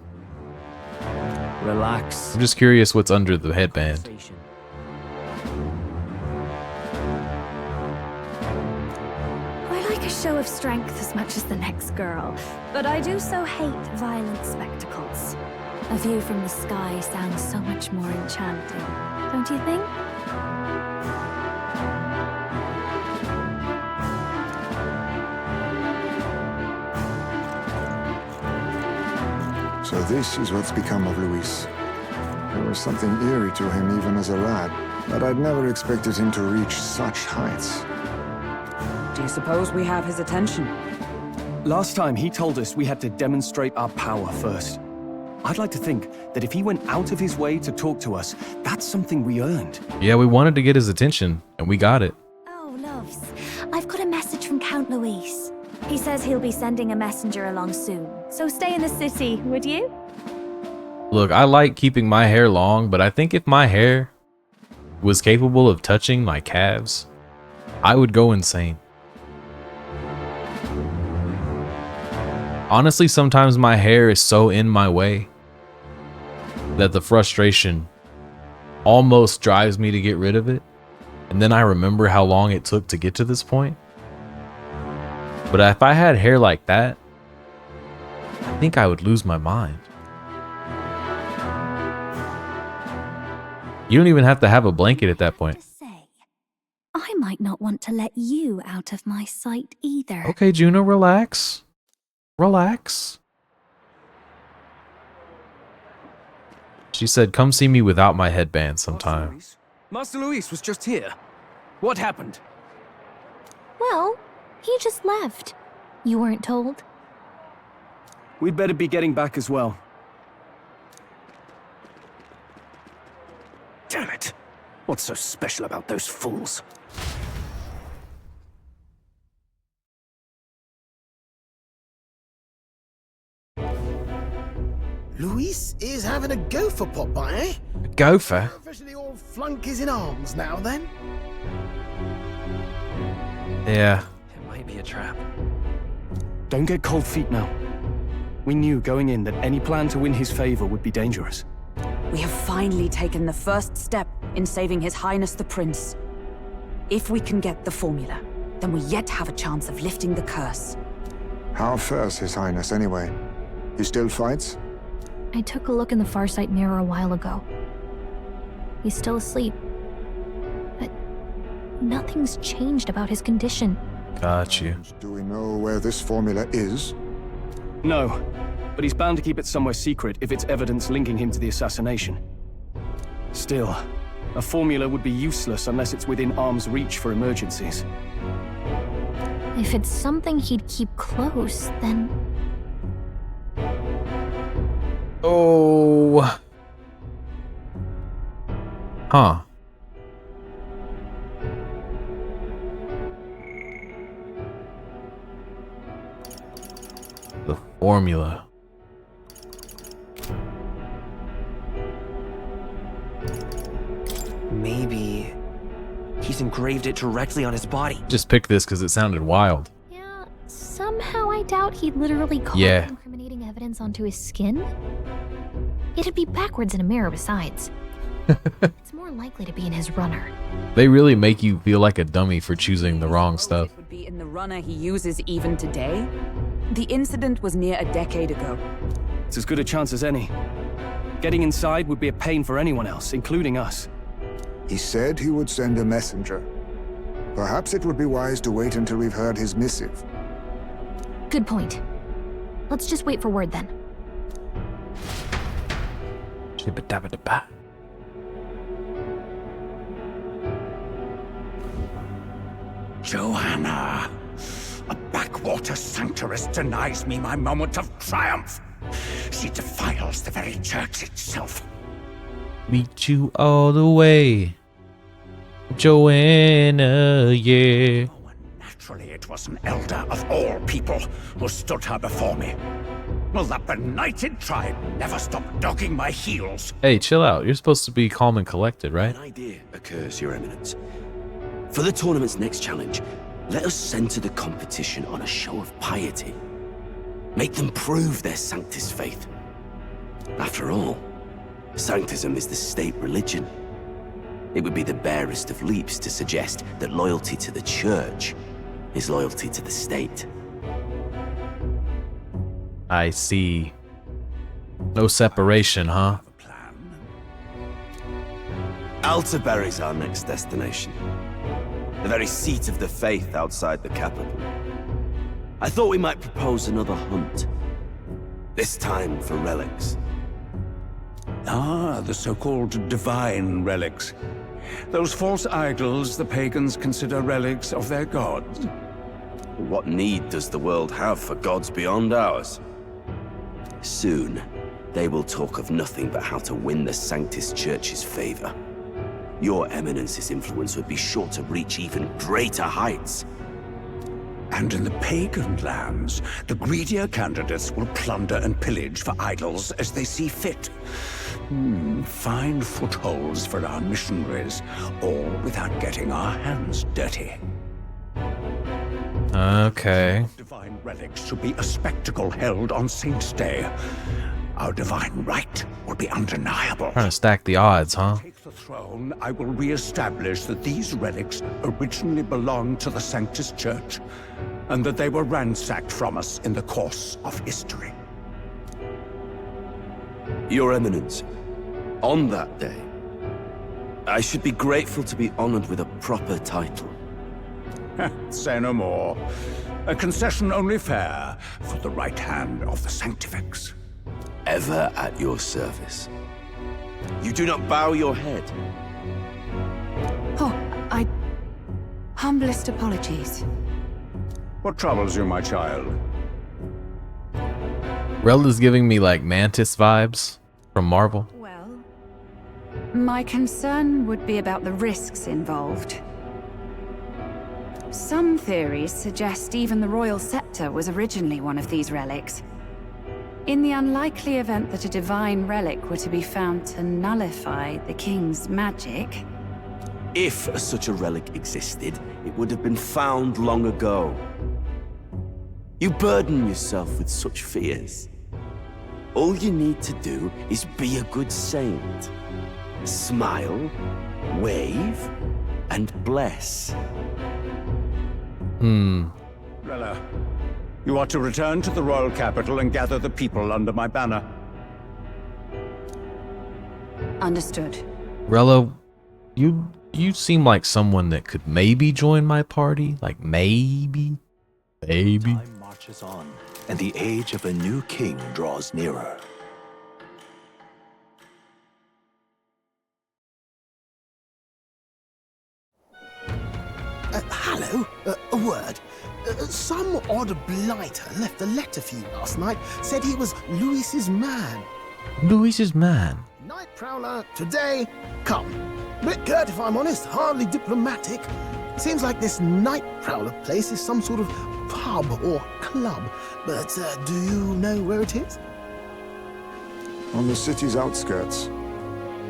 Relax. I'm just curious what's under the headband. I like a show of strength as much as the next girl, but I do so hate violent spectacles. A view from the sky sounds so much more enchanting, don't you think? So this is what's become of Luis. There was something eerie to him even as a lad, but I'd never expected him to reach such heights. Do you suppose we have his attention? Last time he told us we had to demonstrate our power first. I'd like to think that if he went out of his way to talk to us, that's something we earned. Yeah, we wanted to get his attention, and we got it. Oh, loves. I've got a message from Count Luis. He says he'll be sending a messenger along soon, so stay in the city, would you? Look, I like keeping my hair long, but I think if my hair was capable of touching my calves, I would go insane. Honestly, sometimes my hair is so in my way that the frustration almost drives me to get rid of it. And then I remember how long it took to get to this point. But if I had hair like that, I think I would lose my mind. You don't even have to have a blanket at that point. I might not want to let you out of my sight either. Okay, Juno, relax. Relax. She said, come see me without my headband sometime. Master Luis was just here. What happened? Well, he just left. You weren't told? We'd better be getting back as well. Damn it. What's so special about those fools? Luis is having a gopher pop by, eh? Gopher? Officially all flunk is in arms now, then? Yeah. It might be a trap. Don't get cold feet now. We knew going in that any plan to win his favor would be dangerous. We have finally taken the first step in saving His Highness the Prince. If we can get the formula, then we yet have a chance of lifting the curse. How fares His Highness anyway? He still fights? I took a look in the Farsight mirror a while ago. He's still asleep. But nothing's changed about his condition. Got you. Do we know where this formula is? No, but he's bound to keep it somewhere secret if it's evidence linking him to the assassination. Still, A formula would be useless unless it's within arm's reach for emergencies. If it's something he'd keep close, then... Oh. Huh. The formula. Maybe he's engraved it directly on his body. Just picked this because it sounded wild. Yeah, somehow I doubt he'd literally carve incriminating evidence onto his skin. It'd be backwards in a mirror besides. It's more likely to be in his runner. They really make you feel like a dummy for choosing the wrong stuff. It would be in the runner he uses even today. The incident was near a decade ago. It's as good a chance as any. Getting inside would be a pain for anyone else, including us. He said he would send a messenger. Perhaps it would be wise to wait until we've heard his missive. Good point. Let's just wait for word then. Joanna! A backwater sanctuarist denies me my moment of triumph. She defiles the very church itself. Meet you all the way, Joanna, yeah. Naturally, it was an elder of all people who stood her before me. Will that benighted tribe never stop dogging my heels? Hey, chill out. You're supposed to be calm and collected, right? An idea occurs, Your Eminence. For the tournament's next challenge, let us center the competition on a show of piety. Make them prove their Sanctus faith. After all, Sanctism is the state religion. It would be the barest of leaps to suggest that loyalty to the church is loyalty to the state. I see. No separation, huh? Altaberry's our next destination. The very seat of the faith outside the capital. I thought we might propose another hunt. This time for relics. Ah, the so-called divine relics. Those false idols the pagans consider relics of their gods. What need does the world have for gods beyond ours? Soon, they will talk of nothing but how to win the Sanctus Church's favor. Your Eminence's influence would be sure to reach even greater heights. And in the pagan lands, the greedier candidates will plunder and pillage for idols as they see fit. Find footholds for our missionaries, all without getting our hands dirty. Okay. Divine relics should be a spectacle held on Saint's Day. Our divine right will be undeniable. Trying to stack the odds, huh? Take the throne, I will re-establish that these relics originally belonged to the Sanctus Church, and that they were ransacked from us in the course of history. Your Eminence, on that day, I should be grateful to be honored with a proper title. Say no more. A concession only fair for the right hand of the Sanctifex. Ever at your service. You do not bow your head. Oh, humblest apologies. What troubles you, my child? Rella's giving me like Mantis vibes from Marvel. Well, my concern would be about the risks involved. Some theories suggest even the royal scepter was originally one of these relics. In the unlikely event that a divine relic were to be found to nullify the king's magic... If such a relic existed, it would have been found long ago. You burden yourself with such fears. All you need to do is be a good saint. Smile, wave, and bless. Rella, you are to return to the royal capital and gather the people under my banner. Understood. Rella, you seem like someone that could maybe join my party. Like maybe. Time marches on, and the age of a new king draws nearer. Hello. A word. Some odd blighter left a letter for you last night. Said he was Luis's man. Luis's man? Night Prowler, today, come. Bit curt if I'm honest, hardly diplomatic. Seems like this Night Prowler place is some sort of pub or club. But do you know where it is? On the city's outskirts.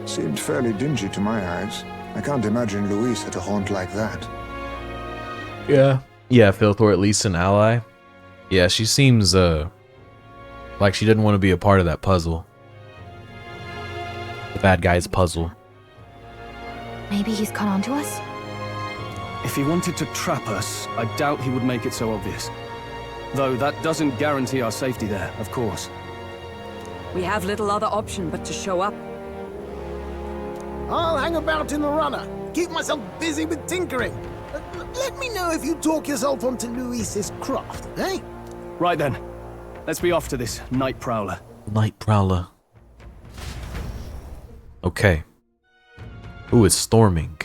Seemed fairly dingy to my eyes. I can't imagine Luis at a haunt like that. Yeah. Yeah, Filth, or at least an ally. Yeah, she seems, like she didn't want to be a part of that puzzle. The bad guy's puzzle. Maybe he's caught on to us? If he wanted to trap us, I doubt he would make it so obvious. Though that doesn't guarantee our safety there, of course. We have little other option but to show up. I'll hang about in the runner. Keep myself busy with tinkering. Let me know if you talk yourself onto Luis's craft, eh? Right then. Let's be off to this Night Prowler. Night Prowler. Okay. Who is storming?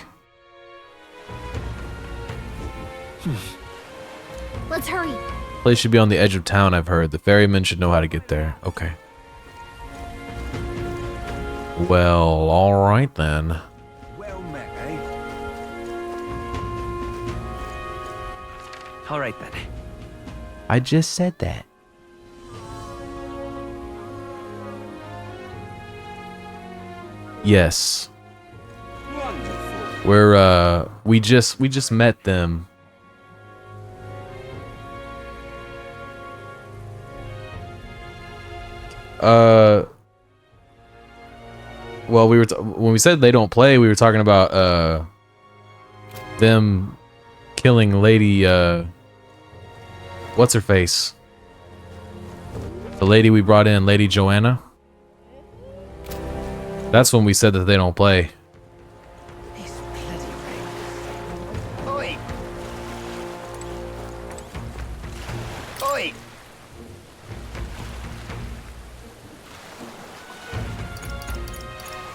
Let's hurry. Place should be on the edge of town, I've heard. The ferryman should know how to get there. Okay. Well, alright then. Well met, eh? Alright then. I just said that. Yes. We're we just met them. Well, when we said they don't play, we were talking about them killing Lady what's her face? The lady we brought in, Lady Joanna. That's when we said that they don't play. Oi! Oi!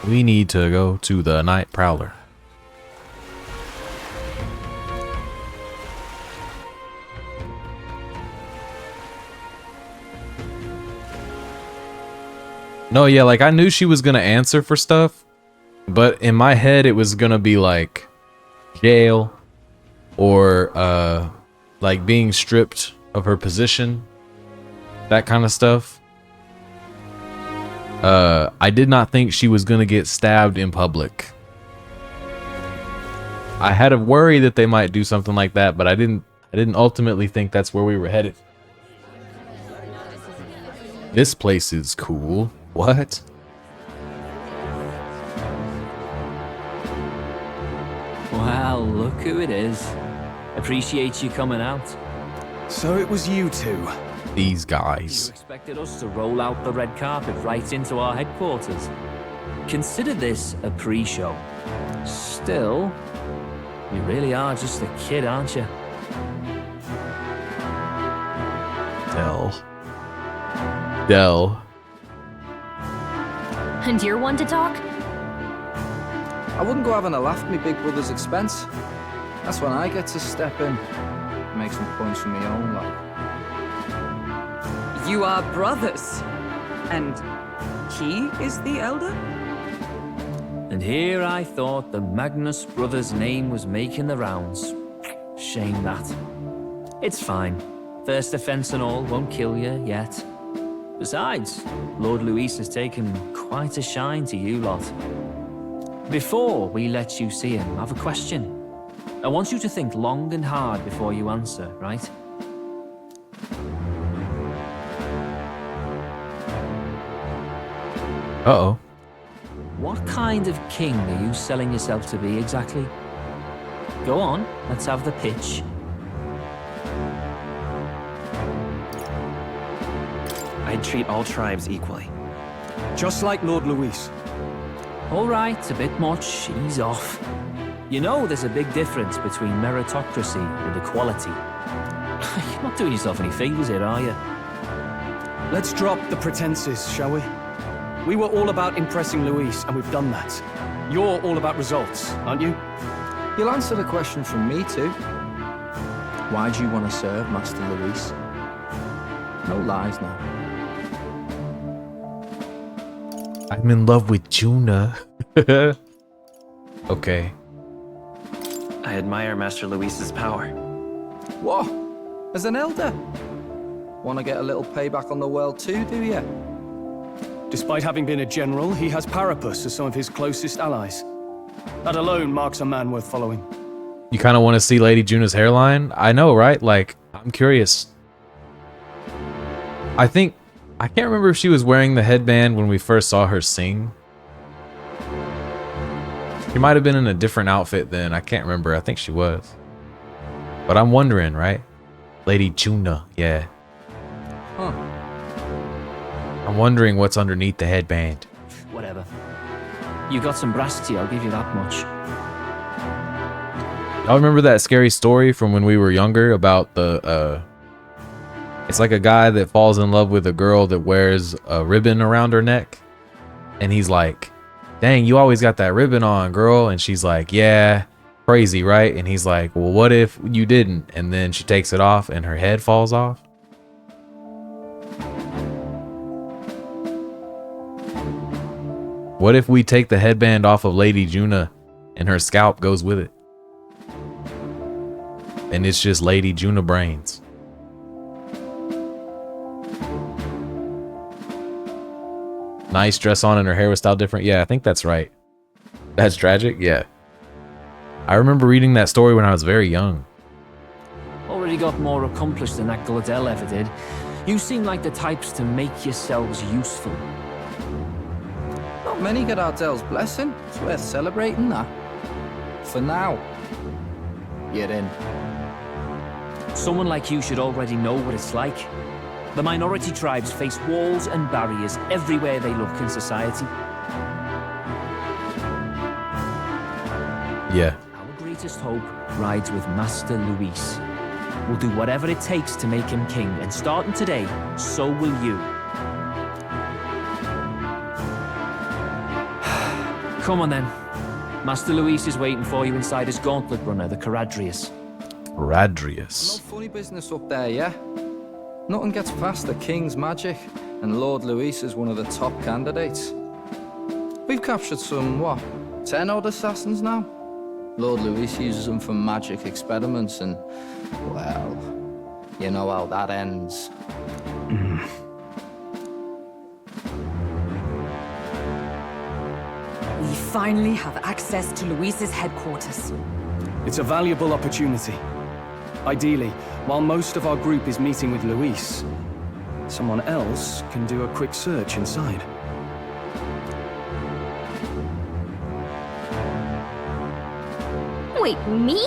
We need to go to the Night Prowler. No, yeah, like I knew she was gonna answer for stuff, but in my head it was gonna be like jail or like being stripped of her position, that kind of stuff. I did not think she was gonna get stabbed in public. I had a worry that they might do something like that, but I didn't ultimately think that's where we were headed. This place is cool. What? Well, look who it is. Appreciate you coming out. So it was you two. These guys. You expected us to roll out the red carpet right into our headquarters. Consider this a pre-show. Still, you really are just a kid, aren't you? Dell. And you're one to talk? I wouldn't go having a laugh at me big brother's expense. That's when I get to step in. Make some points for me own life. You are brothers. And he is the elder? And here I thought the Magnus brothers' name was making the rounds. Shame that. It's fine. First offense and all won't kill you yet. Besides, Lord Luis has taken quite a shine to you lot. Before we let you see him, I have a question. I want you to think long and hard before you answer, right? Uh-oh. What kind of king are you selling yourself to be exactly? Go on, let's have the pitch. I'd treat all tribes equally. Just like Lord Luis. All right, a bit much, ease off. You know there's a big difference between meritocracy and equality. You're not doing yourself any favors here, are you? Let's drop the pretenses, shall we? We were all about impressing Luis, and we've done that. You're all about results, aren't you? You'll answer the question from me too. Why do you want to serve Master Luis? No lies now. I'm in love with Juna. Okay. I admire Master Luis's power. What? As an elder? Want to get a little payback on the world too, do you? Despite having been a general, he has Parapus as some of his closest allies. That alone marks a man worth following. You kind of want to see Lady Juna's hairline? I know, right? Like, I'm curious. I can't remember if she was wearing the headband when we first saw her sing. She might have been in a different outfit then. I can't remember. I think she was. But I'm wondering, right? Lady Juna, yeah. Huh. I'm wondering what's underneath the headband. Whatever. You got some brass tea, I'll give you that much. Y'all remember that scary story from when we were younger about the, it's like a guy that falls in love with a girl that wears a ribbon around her neck. And he's like, dang, you always got that ribbon on, girl. And she's like, yeah, crazy, right? And he's like, well, what if you didn't? And then she takes it off and her head falls off. What if we take the headband off of Lady Juna and her scalp goes with it? And it's just Lady Juna brains. Nice dress on and her hair was styled different. Yeah, I think that's right. That's tragic. Yeah. I remember reading that story when I was very young. Already got more accomplished than that Gladell ever did. You seem like the types to make yourselves useful. Not many get Ardel's blessing. It's worth celebrating that. For now. Get in. Someone like you should already know what it's like. The minority tribes face walls and barriers everywhere they look in society. Yeah. Our greatest hope rides with Master Luis. We'll do whatever it takes to make him king, and starting today, so will you. Come on then. Master Luis is waiting for you inside his gauntlet runner, the Caradrius. Caradrius. No funny business up there, yeah? Nothing gets past the king's magic, and Lord Luis is one of the top candidates. We've captured some, what, 10 odd assassins now? Lord Luis uses them for magic experiments, and, well, you know how that ends. We finally have access to Luis's headquarters. It's a valuable opportunity. Ideally, while most of our group is meeting with Luis, someone else can do a quick search inside. Wait, me?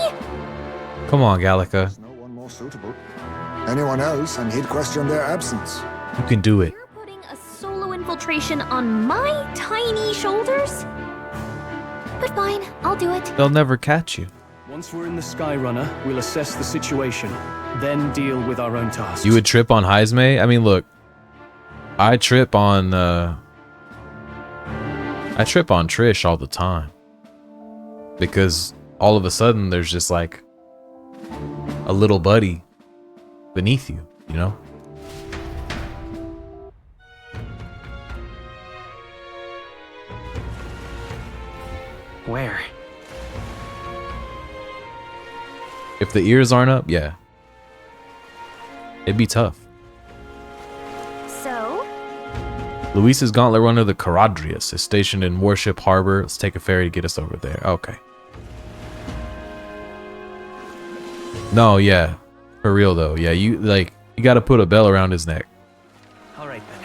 Come on, Gallica. No one more suitable. Anyone else, and he'd question their absence. You can do it. You're putting a solo infiltration on my tiny shoulders? But fine, I'll do it. They'll never catch you. Once we're in the Skyrunner, we'll assess the situation, then deal with our own tasks. You would trip on Heisme? I mean, look. I trip on Trish all the time. Because all of a sudden there's just like a little buddy beneath you, you know? Where? If the ears aren't up, yeah. It'd be tough. So? Luis's gauntlet runner, the Caradrius, is stationed in Warship Harbor. Let's take a ferry to get us over there. Okay. No, yeah. For real though. Yeah, you gotta put a bell around his neck. All right then.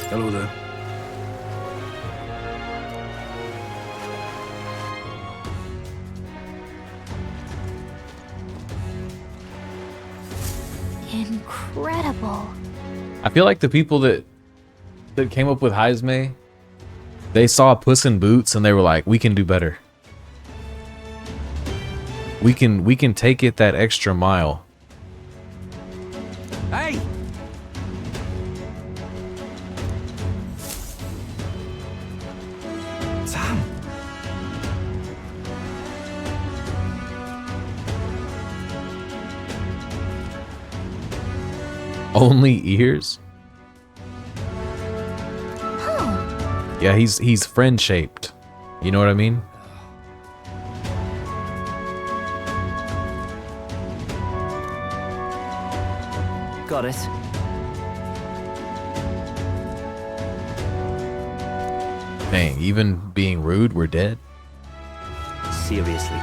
Hello there. Incredible. I feel like the people that came up with Heisme, they saw Puss in Boots and they were like, we can do better. We can take it that extra mile. Hey! Sam. Only ears? Yeah, he's friend shaped. You know what I mean? Got it. Dang, even being rude, we're dead? Seriously.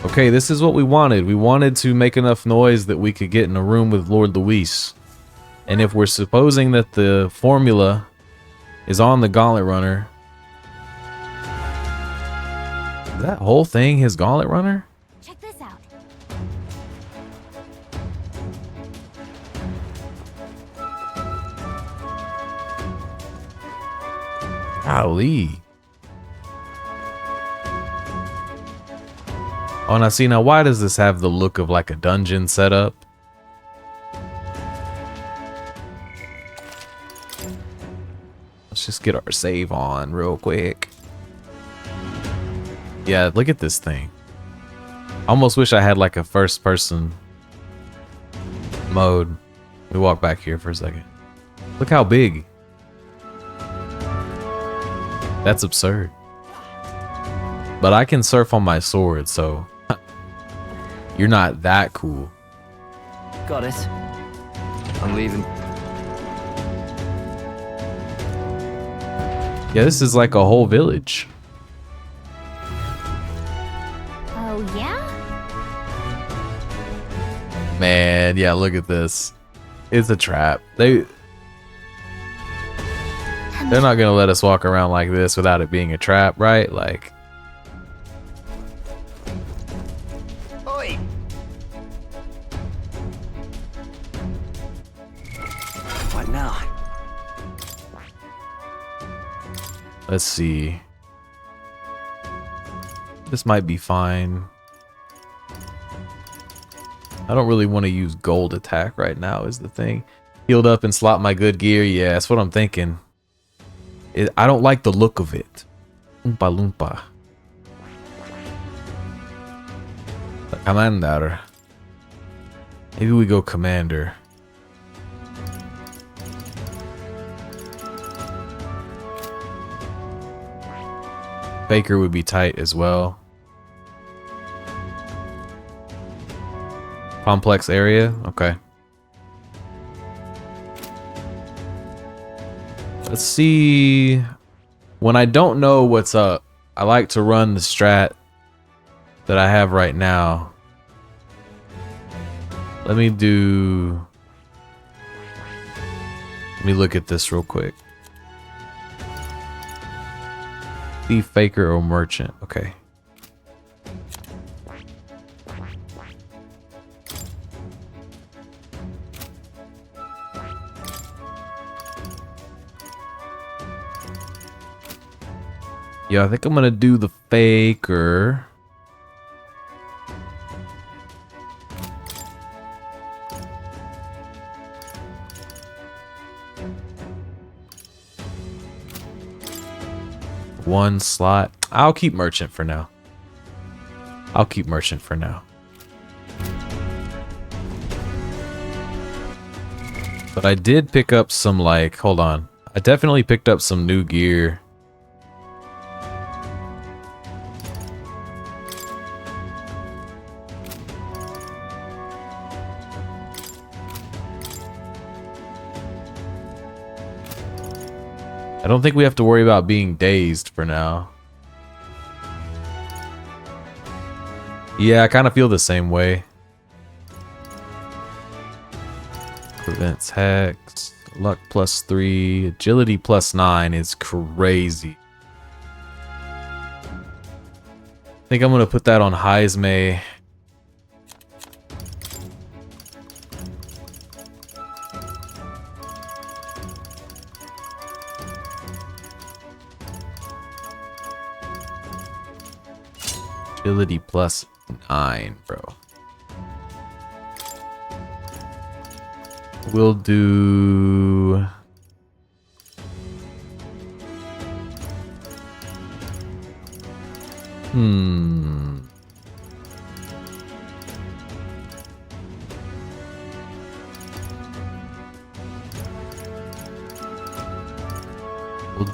Okay, this is what we wanted. We wanted to make enough noise that we could get in a room with Lord Luis. And if we're supposing that the formula is on the Gauntlet Runner, is that whole thing his Gauntlet Runner? Check this out. Golly. Oh, now see, now why does this have the look of like a dungeon setup? Let's just get our save on real quick. Yeah, look at this thing. I almost wish I had like a first person mode. Let me walk back here for a second. Look how big. That's absurd. But I can surf on my sword, so you're not that cool. Got it. I'm leaving. Yeah, this is like a whole village. Oh, yeah? Man, yeah, look at this. It's a trap. They're not gonna let us walk around like this without it being a trap, right? Like, Oi! What now? let's see. This might be fine. I don't really want to use gold attack right now is the thing. Healed up and slot my good gear. Yeah, that's what I'm thinking. I don't like the look of it. Oompa loompa. Commander. Maybe we go commander. Baker would be tight as well. Complex area? Okay. Let's see. When I don't know what's up, I like to run the strat that I have right now. Let me look at this real quick. Thief, faker, or merchant. Okay. Yeah, I think I'm gonna do the faker. One slot. I'll keep merchant for now. I'll keep merchant for now. But I did pick up some, like, hold on. I definitely picked up some new gear. I don't think we have to worry about being dazed for now. Yeah, I kind of feel the same way. Prevents hex. Luck +3. Agility +9 is crazy. I think I'm going to put that on Heismay. Agility +9, bro. We'll do... We'll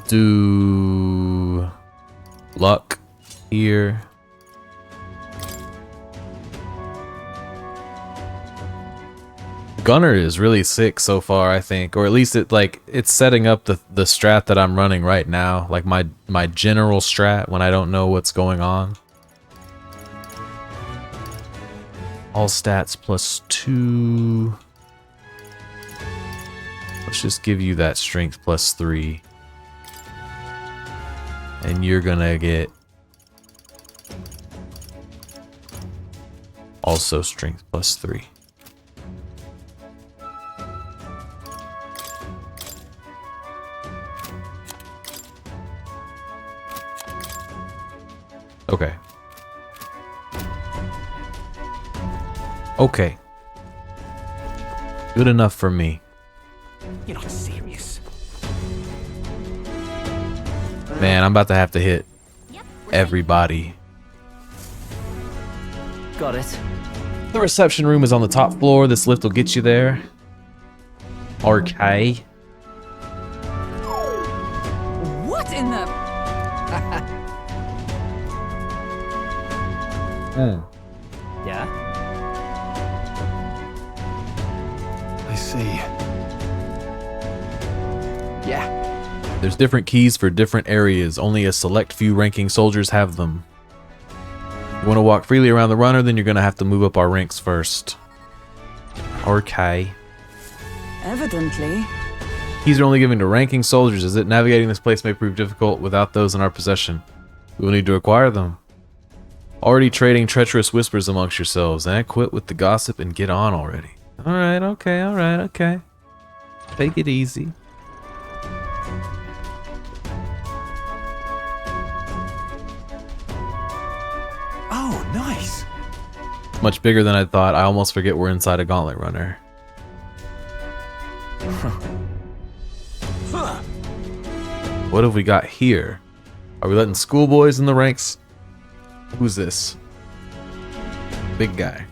do luck here. Gunner is really sick so far, I think, or at least it's setting up the strat that I'm running right now, like my general strat when I don't know what's going on. All stats +2. Let's just give you that strength +3. And you're gonna get also strength +3. Okay. Okay. Good enough for me. You're not serious. Man, I'm about to have to hit everybody. Got it. The reception room is on the top floor. This lift will get you there. Okay. What in the... Yeah? I see. Yeah. There's different keys for different areas. Only a select few ranking soldiers have them. You want to walk freely around the runner, then you're going to have to move up our ranks first. Okay. Evidently. Keys are only given to ranking soldiers, as it navigating this place may prove difficult without those in our possession. We will need to acquire them. Already trading treacherous whispers amongst yourselves, and quit with the gossip and get on already. Alright, okay, alright, okay. Take it easy. Oh, nice. Much bigger than I thought. I almost forget we're inside a gauntlet runner. What have we got here? Are we letting schoolboys in the ranks? Who's this? Big guy.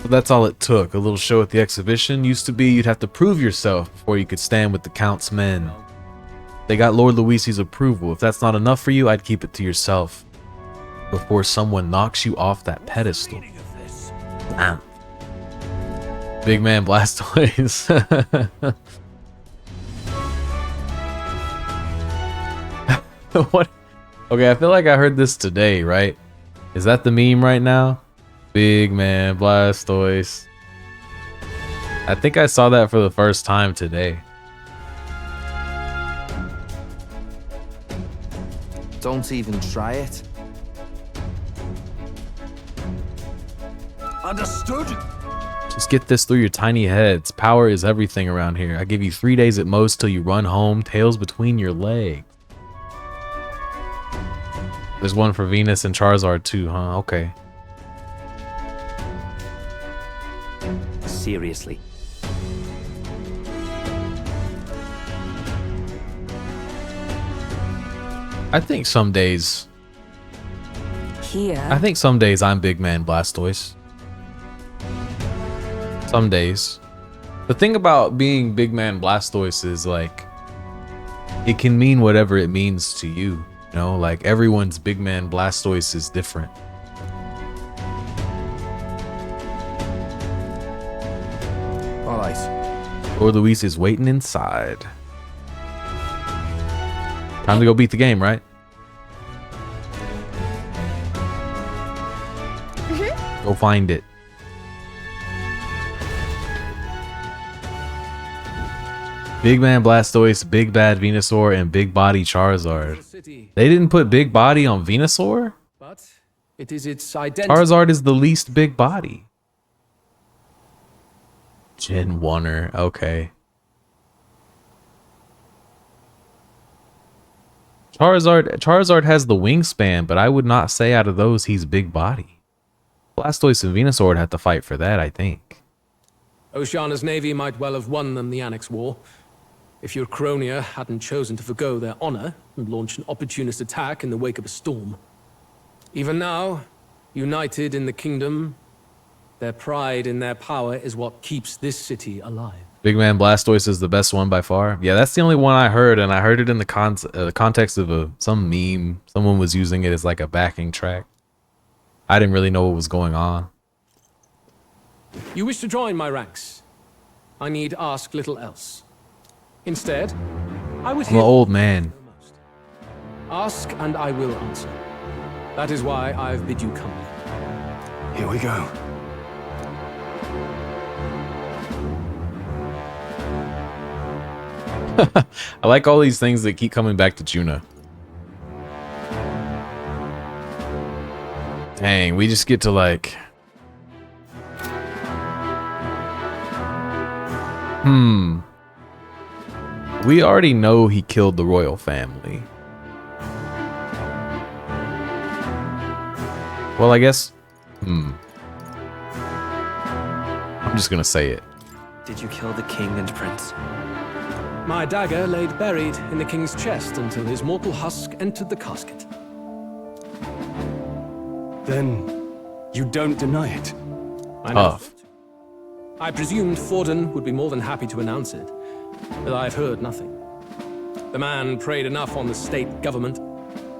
But that's all it took. A little show at the exhibition. Used to be you'd have to prove yourself before you could stand with the Count's men. They got Lord Luisi's approval. If that's not enough for you, I'd keep it to yourself before someone knocks you off that pedestal. Damn. Big man Blastoise. What? Okay, I feel like I heard this today, right? Is that the meme right now? Big man Blastoise. I think I saw that for the first time today. Don't even try it. Understood? Just get this through your tiny heads. Power is everything around here. I give you 3 days at most till you run home, tails between your legs. There's one for Venus and Charizard too, huh? Okay. Seriously. I think some days... Here. I think some days I'm Big Man Blastoise. Some days. The thing about being Big Man Blastoise is like... it can mean whatever it means to you. You know, like everyone's Big Man Blastoise is different. Alright. Lord Luis is waiting inside. Time to go beat the game, right? Go find it. Big Man Blastoise, Big Bad Venusaur, and Big Body Charizard. They didn't put Big Body on Venusaur? But it is its identity. Charizard is the least big body. Gen 1er, okay. Charizard has the wingspan, but I would not say out of those he's big body. Blastoise and Venusaur would have to fight for that, I think. Oceana's navy might well have won them the Annex War. if your Cronia hadn't chosen to forgo their honor and launch an opportunist attack in the wake of a storm. Even now, united in the kingdom, their pride in their power is what keeps this city alive. Big Man Blastoise is the best one by far. Yeah, that's the only one I heard, and I heard it in the context of some meme. Someone was using it as like a backing track. I didn't really know what was going on. You wish to join my ranks. I need ask little else. Instead, I would I'm an old man. ask and I will answer. That is why I've bid you come. Here we go. I like all these things that keep coming back to Juna. Dang, we just get to like... We already know he killed the royal family. Well, I guess... I'm just gonna say it. Did you kill the king and prince? My dagger laid buried in the king's chest until his mortal husk entered the casket. Then you don't deny it? I know. I presumed Forden would be more than happy to announce it, but I've heard nothing. The man preyed enough on the state government.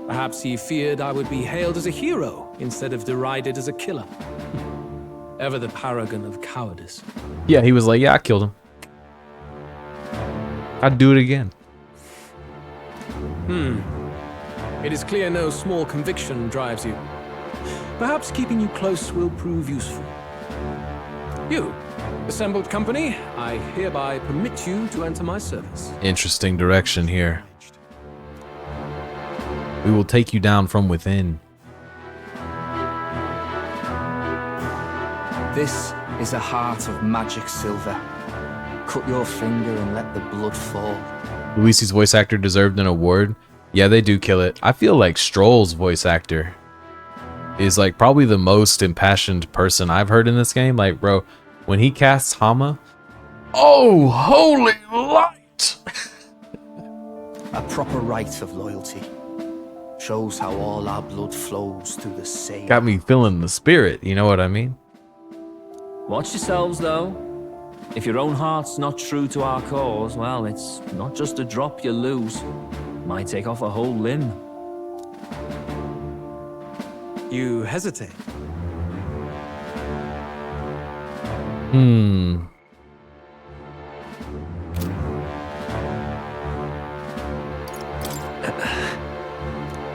Perhaps he feared I would be hailed as a hero instead of derided as a killer. Ever the paragon of cowardice. Yeah, he was like, yeah, I killed him. I'd do it again. It is clear no small conviction drives you. Perhaps keeping you close will prove useful. You, assembled company, I hereby permit you to enter my service. Interesting direction here. We will take you down from within. This is a heart of magic silver. Cut your finger and let the blood fall. Luisi's voice actor deserved an award. Yeah, they do kill it. I feel like Stroll's voice actor is like probably the most impassioned person I've heard in this game. Like, bro, when he casts Hama, oh, holy light! A proper rite of loyalty. Shows how all our blood flows through the same. Got me feeling the spirit, you know what I mean? Watch yourselves, though. If your own heart's not true to our cause, well, it's not just a drop you lose. Might take off a whole limb. You hesitate.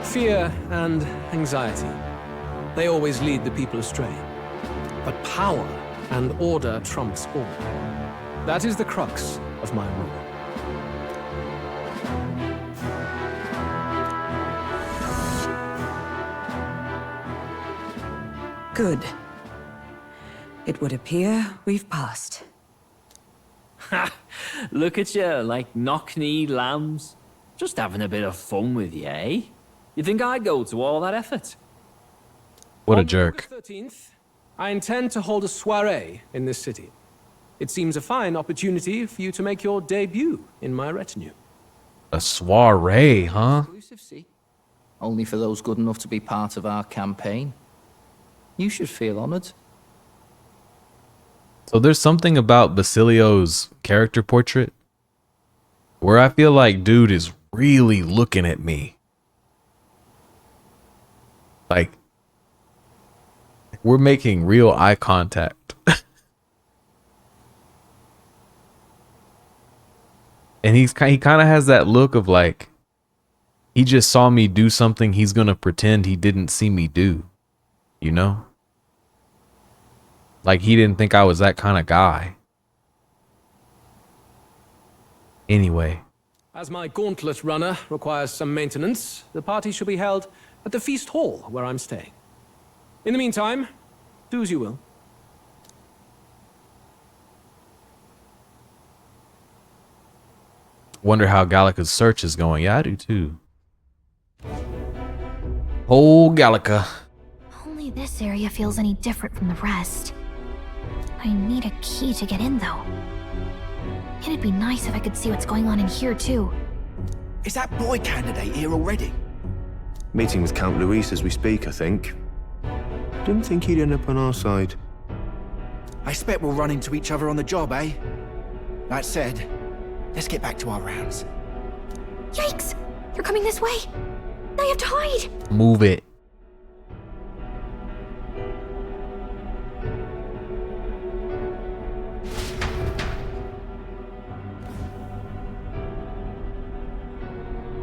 Fear and anxiety. They always lead the people astray. But power and order trumps all. That is the crux of my rule. Good. It would appear we've passed. Ha! Look at you, like knock-kneed lambs. Just having a bit of fun with you, eh? You think I'd go to all that effort? What a jerk. On the 13th, I intend to hold a soiree in this city. It seems a fine opportunity for you to make your debut in my retinue. A soiree, huh? Exclusive, see? Only for those good enough to be part of our campaign. You should feel honored. So there's something about Basilio's character portrait where I feel like dude is really looking at me. Like, we're making real eye contact. And he kind of has that look of like, he just saw me do something he's going to pretend he didn't see me do. You know? Like he didn't think I was that kind of guy. Anyway. As my gauntlet runner requires some maintenance, the party shall be held at the feast hall where I'm staying. In the meantime, do as you will. Wonder how Gallica's search is going. Yeah, I do too. Whole Gallica. Only this area feels any different from the rest. I need a key to get in, though. It'd be nice if I could see what's going on in here, too. Is that boy candidate here already? Meeting with Count Luis as we speak, I think. Didn't think he'd end up on our side. I expect we'll run into each other on the job, eh? That said, let's get back to our rounds. Yikes! You're coming this way! I have to hide! Move it.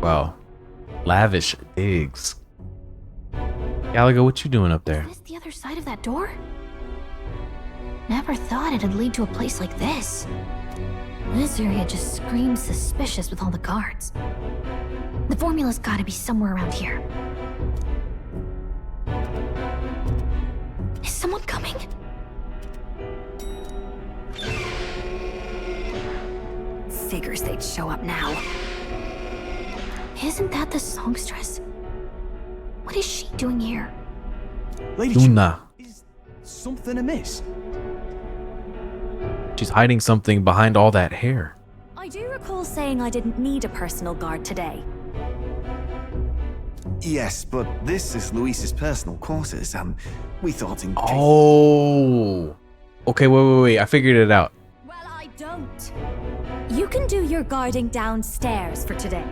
Wow. Lavish digs. Gallagher, what you doing up there? Is this the other side of that door? Never thought it'd lead to a place like this. This area just screams suspicious with all the guards. The formula's gotta be somewhere around here. Is someone coming? Figures they'd show up now. Isn't that the songstress? What is she doing here? Lady Juna. Is something amiss? She's hiding something behind all that hair. I do recall saying I didn't need a personal guard today. Yes, but this is Luis's personal quarters, and we thought in case... Oh. Okay, wait. I figured it out. Well, I don't. You can do your guarding downstairs for today.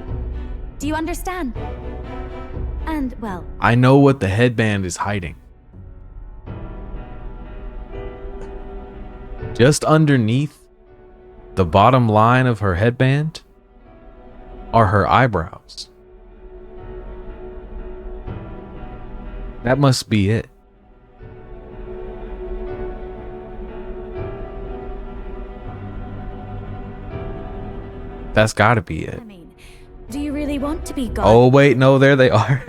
Do you understand? And, well... I know what the headband is hiding. Just underneath the bottom line of her headband are her eyebrows. That must be it. That's gotta be it. Do you really want to be guarded? Oh, wait, no, there they are.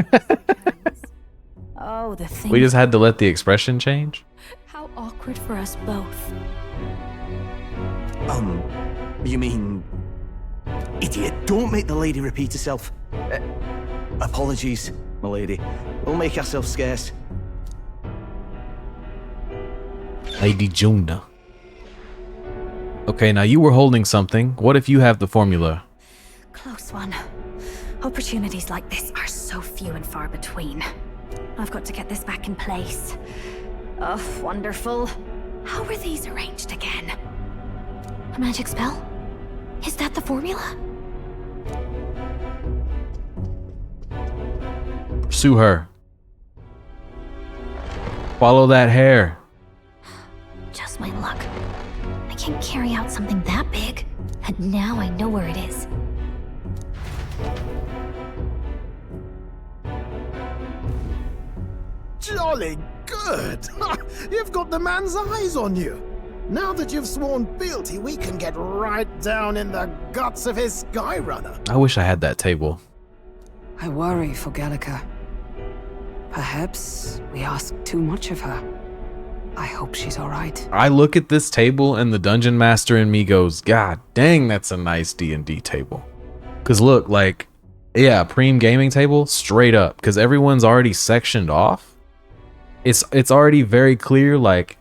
Oh, the thing. We just had to let the expression change. How awkward for us both. You mean... Idiot, don't make the lady repeat herself. Apologies, my lady. We'll make ourselves scarce. Lady Juna. Okay, now you were holding something. What if you have the formula? Close one. Opportunities like this are so few and far between. I've got to get this back in place. Oh, wonderful. How were these arranged again? A magic spell? Is that the formula? Pursue her. Follow that hair. Just my luck. I can't carry out something that big, and now I know where it is. Jolly good! You've got the man's eyes on you. Now that you've sworn fealty, we can get right down in the guts of his Skyrunner. I wish I had that table. I worry for Gallica. Perhaps we ask too much of her. I hope she's all right. I look at this table and the dungeon master in me goes, God dang, that's a nice D&D table. Cause look, like, yeah, Preem gaming table, straight up. Cause everyone's already sectioned off. It's already very clear, like,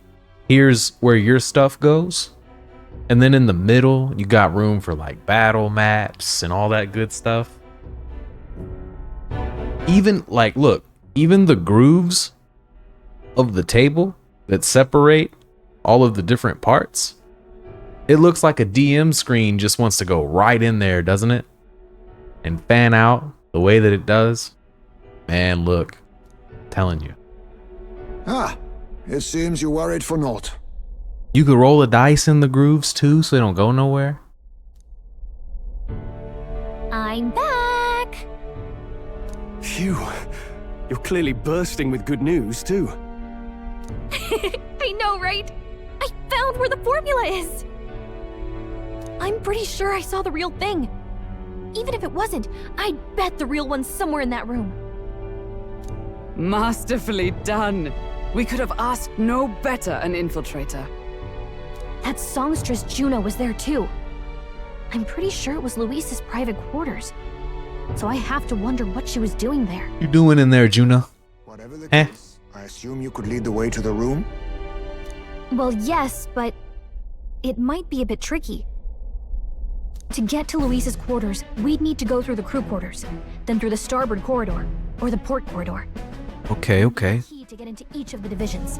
here's where your stuff goes. And then in the middle, you got room for like battle maps and all that good stuff. Even like, look, even the grooves of the table that separate all of the different parts, it looks like a DM screen just wants to go right in there, doesn't it? And fan out the way that it does. Man, look, I'm telling you. Ah, it seems you worried for naught. You could roll a dice in the grooves too, so they don't go nowhere. I'm back! Phew. You're clearly bursting with good news, too. I know, right? I found where the formula is! I'm pretty sure I saw the real thing. Even if it wasn't, I'd bet the real one's somewhere in that room. Masterfully done. We could have asked no better an infiltrator. That songstress Juno was there too. I'm pretty sure it was Luis's private quarters. So I have to wonder what she was doing there. You doing in there, Juno? Whatever the case, I assume you could lead the way to the room? Well, yes, but it might be a bit tricky. To get to Luis's quarters, we'd need to go through the crew quarters, then through the starboard corridor, or the port corridor. Okay, okay. Key to get into each of the divisions.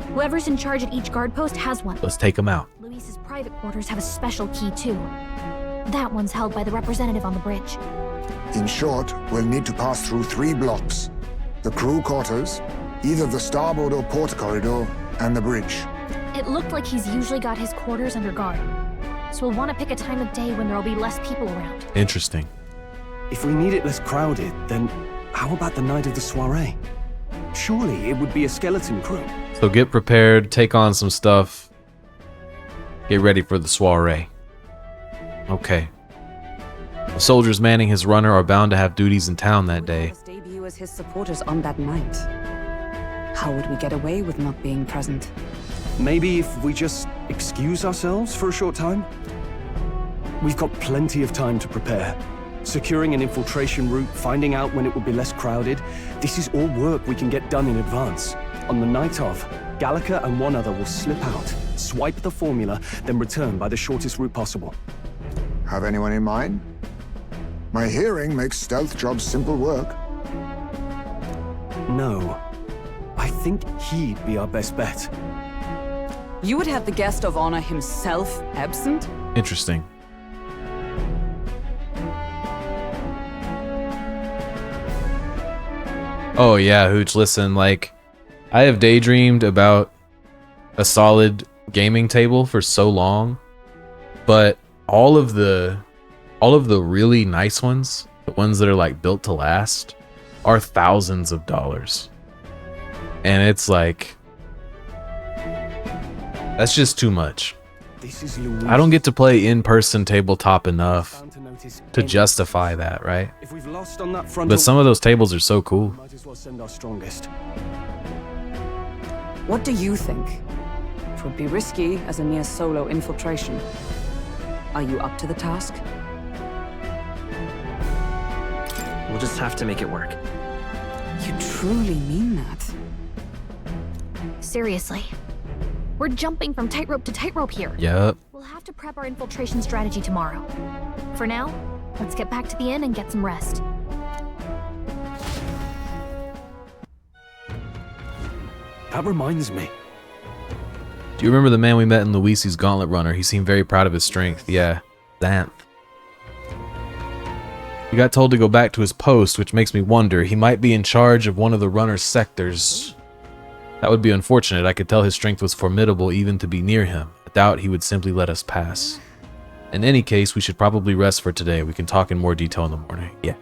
Whoever's in charge at each guard post has one. Let's take them out. Luis's private quarters have a special key too. That one's held by the representative on the bridge. In short, we'll need to pass through 3 blocks. The crew quarters, either the starboard or port corridor, and the bridge. It looked like he's usually got his quarters under guard. So we'll want to pick a time of day when there'll be less people around. Interesting. If we need it less crowded, then how about the night of the soiree? Surely it would be a skeleton crew. So get prepared, take on some stuff. Get ready for the soiree. Okay. The soldiers manning his runner are bound to have duties in town that day. Debut as his supporters on that night. How would we get away with not being present? Maybe if we just excuse ourselves for a short time? We've got plenty of time to prepare. Securing an infiltration route, finding out when it will be less crowded. This is all work we can get done in advance. On the night of, Gallica and one other will slip out, swipe the formula, then return by the shortest route possible. Have anyone in mind? My hearing makes stealth jobs simple work. No. I think he'd be our best bet. You would have the guest of honor himself absent? Interesting. Oh yeah, Hooch, listen, like, I have daydreamed about a solid gaming table for so long, but all of the really nice ones, the ones that are like built to last, are thousands of dollars. And it's like, that's just too much. I don't get to play in-person tabletop enough to justify that, right? If we've lost on that front, But some of those tables are so cool. might as well send our strongest. What do you think? It would be risky as a near solo infiltration. Are you up to the task? We'll just have to make it work. You truly mean that? Seriously. We're jumping from tightrope to tightrope here. Yup. We'll have to prep our infiltration strategy tomorrow. For now, let's get back to the inn and get some rest. That reminds me. Do you remember the man we met in Luisi's Gauntlet Runner? He seemed very proud of his strength. Yeah, Xanth. He got told to go back to his post, which makes me wonder. He might be in charge of one of the runner's sectors. That would be unfortunate. I could tell his strength was formidable even to be near him. I doubt he would simply let us pass. In any case, we should probably rest for today. We can talk in more detail in the morning. Yeah.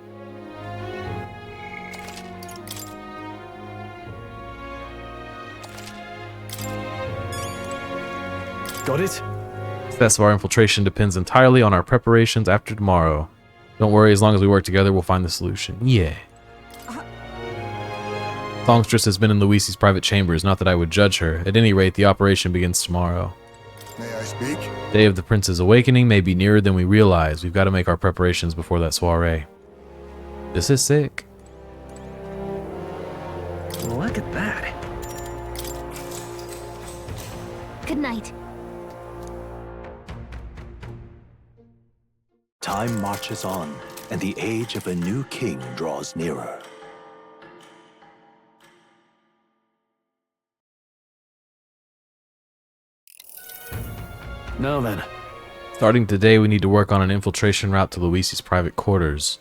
Got it? Success of our infiltration depends entirely on our preparations after tomorrow. Don't worry, as long as we work together, we'll find the solution. Yeah. Songstress has been in Luisi's private chambers, not that I would judge her. At any rate, the operation begins tomorrow. May I speak? Day of the Prince's awakening may be nearer than we realize. We've got to make our preparations before that soiree. This is sick. Look at that. Good night. Time marches on, and the age of a new king draws nearer. Now then. Starting today, we need to work on an infiltration route to Luisi's private quarters.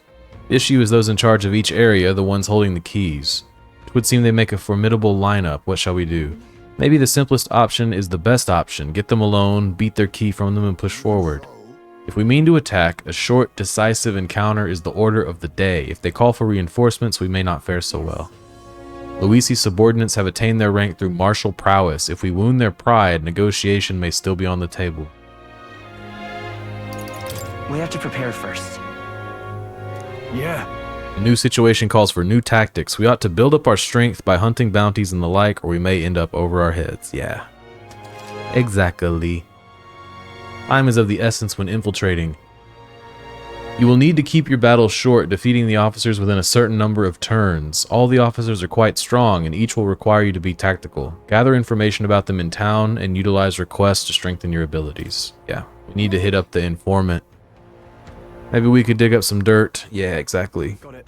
The issue is those in charge of each area, the ones holding the keys. It would seem they make a formidable lineup. What shall we do? Maybe the simplest option is the best option. Get them alone, beat their key from them, and push forward. If we mean to attack, a short, decisive encounter is the order of the day. If they call for reinforcements, we may not fare so well. Luisi's subordinates have attained their rank through martial prowess. If we wound their pride, negotiation may still be on the table. We have to prepare first. Yeah. A new situation calls for new tactics. We ought to build up our strength by hunting bounties and the like, or we may end up over our heads. Yeah. Exactly. Time is of the essence when infiltrating. You will need to keep your battle short, defeating the officers within a certain number of turns. All the officers are quite strong, and each will require you to be tactical. Gather information about them in town, and utilize requests to strengthen your abilities. Yeah, we need to hit up the informant Maybe we could dig up some dirt. Yeah, exactly. Got it.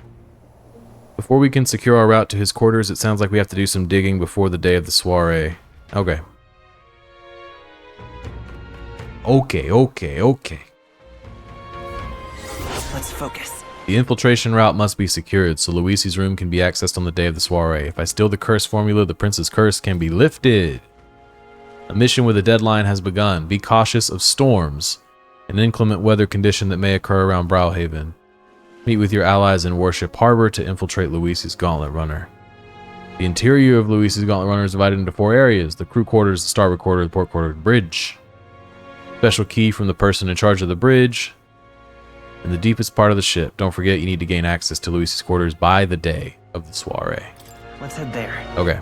Before we can secure our route to his quarters, it sounds like we have to do some digging before the day of the soiree. Okay. Okay. Let's focus. The infiltration route must be secured, so Luisi's room can be accessed on the day of the soiree. If I steal the curse formula, the prince's curse can be lifted. A mission with a deadline has begun. Be cautious of storms, an inclement weather condition that may occur around Browhaven. Meet with your allies in Warship Harbor to infiltrate Luisi's Gauntlet Runner. The interior of Luisi's Gauntlet Runner is divided into 4 areas: the crew quarters, the starboard quarter, the port quarter, the bridge. Special key from the person in charge of the bridge. In the deepest part of the ship. Don't forget you need to gain access to Luisi's quarters by the day of the soiree. Let's head there. Okay.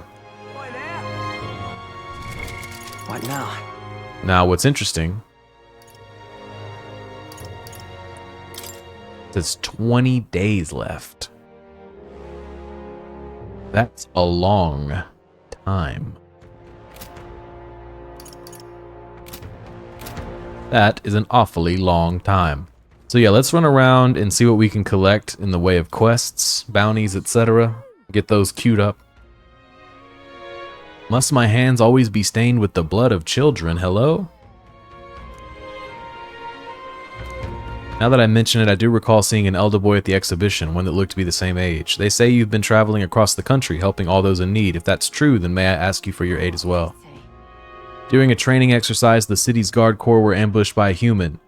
What now? Now what's interesting, there's 20 days left. That's a long time. That is an awfully long time. So yeah, let's run around and see what we can collect in the way of quests, bounties, etc. Get those queued up. Must my hands always be stained with the blood of children? Hello? Now that I mention it, I do recall seeing an elder boy at the exhibition, one that looked to be the same age. They say you've been traveling across the country, helping all those in need. If that's true, then may I ask you for your aid as well? During a training exercise, the city's guard corps were ambushed by a human.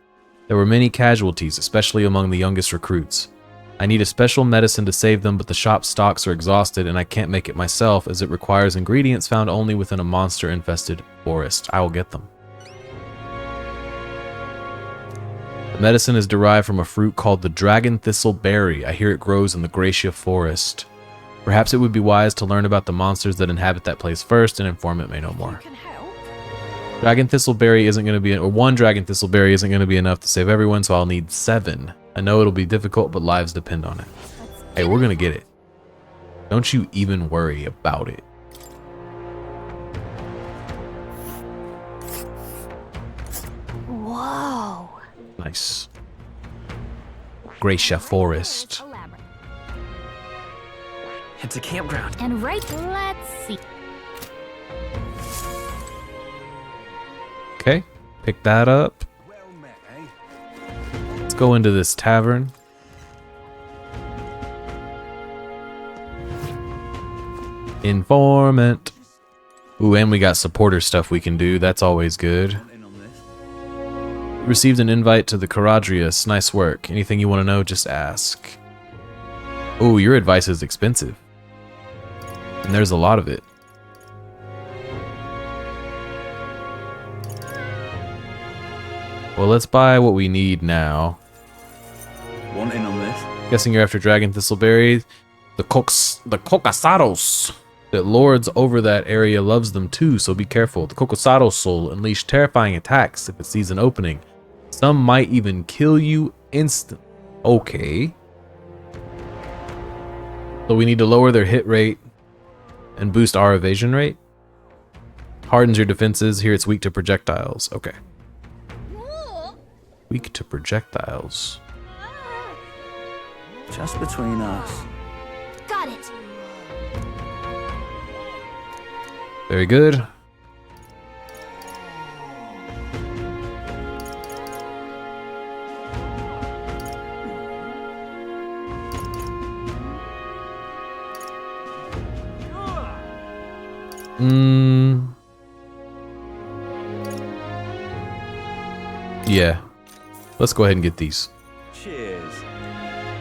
There were many casualties, especially among the youngest recruits. I need a special medicine to save them, but the shop's stocks are exhausted and I can't make it myself as it requires ingredients found only within a monster-infested forest. I will get them. The medicine is derived from a fruit called the dragon thistle berry. I hear it grows in the Gracia forest. Perhaps it would be wise to learn about the monsters that inhabit that place first, and informant may know more. Dragon thistleberry isn't going to be, or 1 dragon thistleberry isn't going to be enough to save everyone, so I'll need 7. I know it'll be difficult, but lives depend on it. Hey, we're going to get it. Don't you even worry about it. Whoa. Nice. Gracia forest. It's a campground. And let's see. Okay, pick that up. Let's go into this tavern. Informant. Ooh, and we got supporter stuff we can do. That's always good. Received an invite to the Caradrius. Nice work. Anything you want to know, just ask. Ooh, your advice is expensive. And there's a lot of it. Well, let's buy what we need now. One in on this. Guessing you're after Dragon Thistleberry. The Cocosados that lords over that area loves them too, so be careful. The Cocosados will unleash terrifying attacks if it sees an opening. Some might even kill you instantly. Okay. So we need to lower their hit rate and boost our evasion rate. Hardens your defenses. Here it's weak to projectiles. Okay. Weak to projectiles. Just between us. Got it. Very good. Yeah. Let's go ahead and get these. Cheers.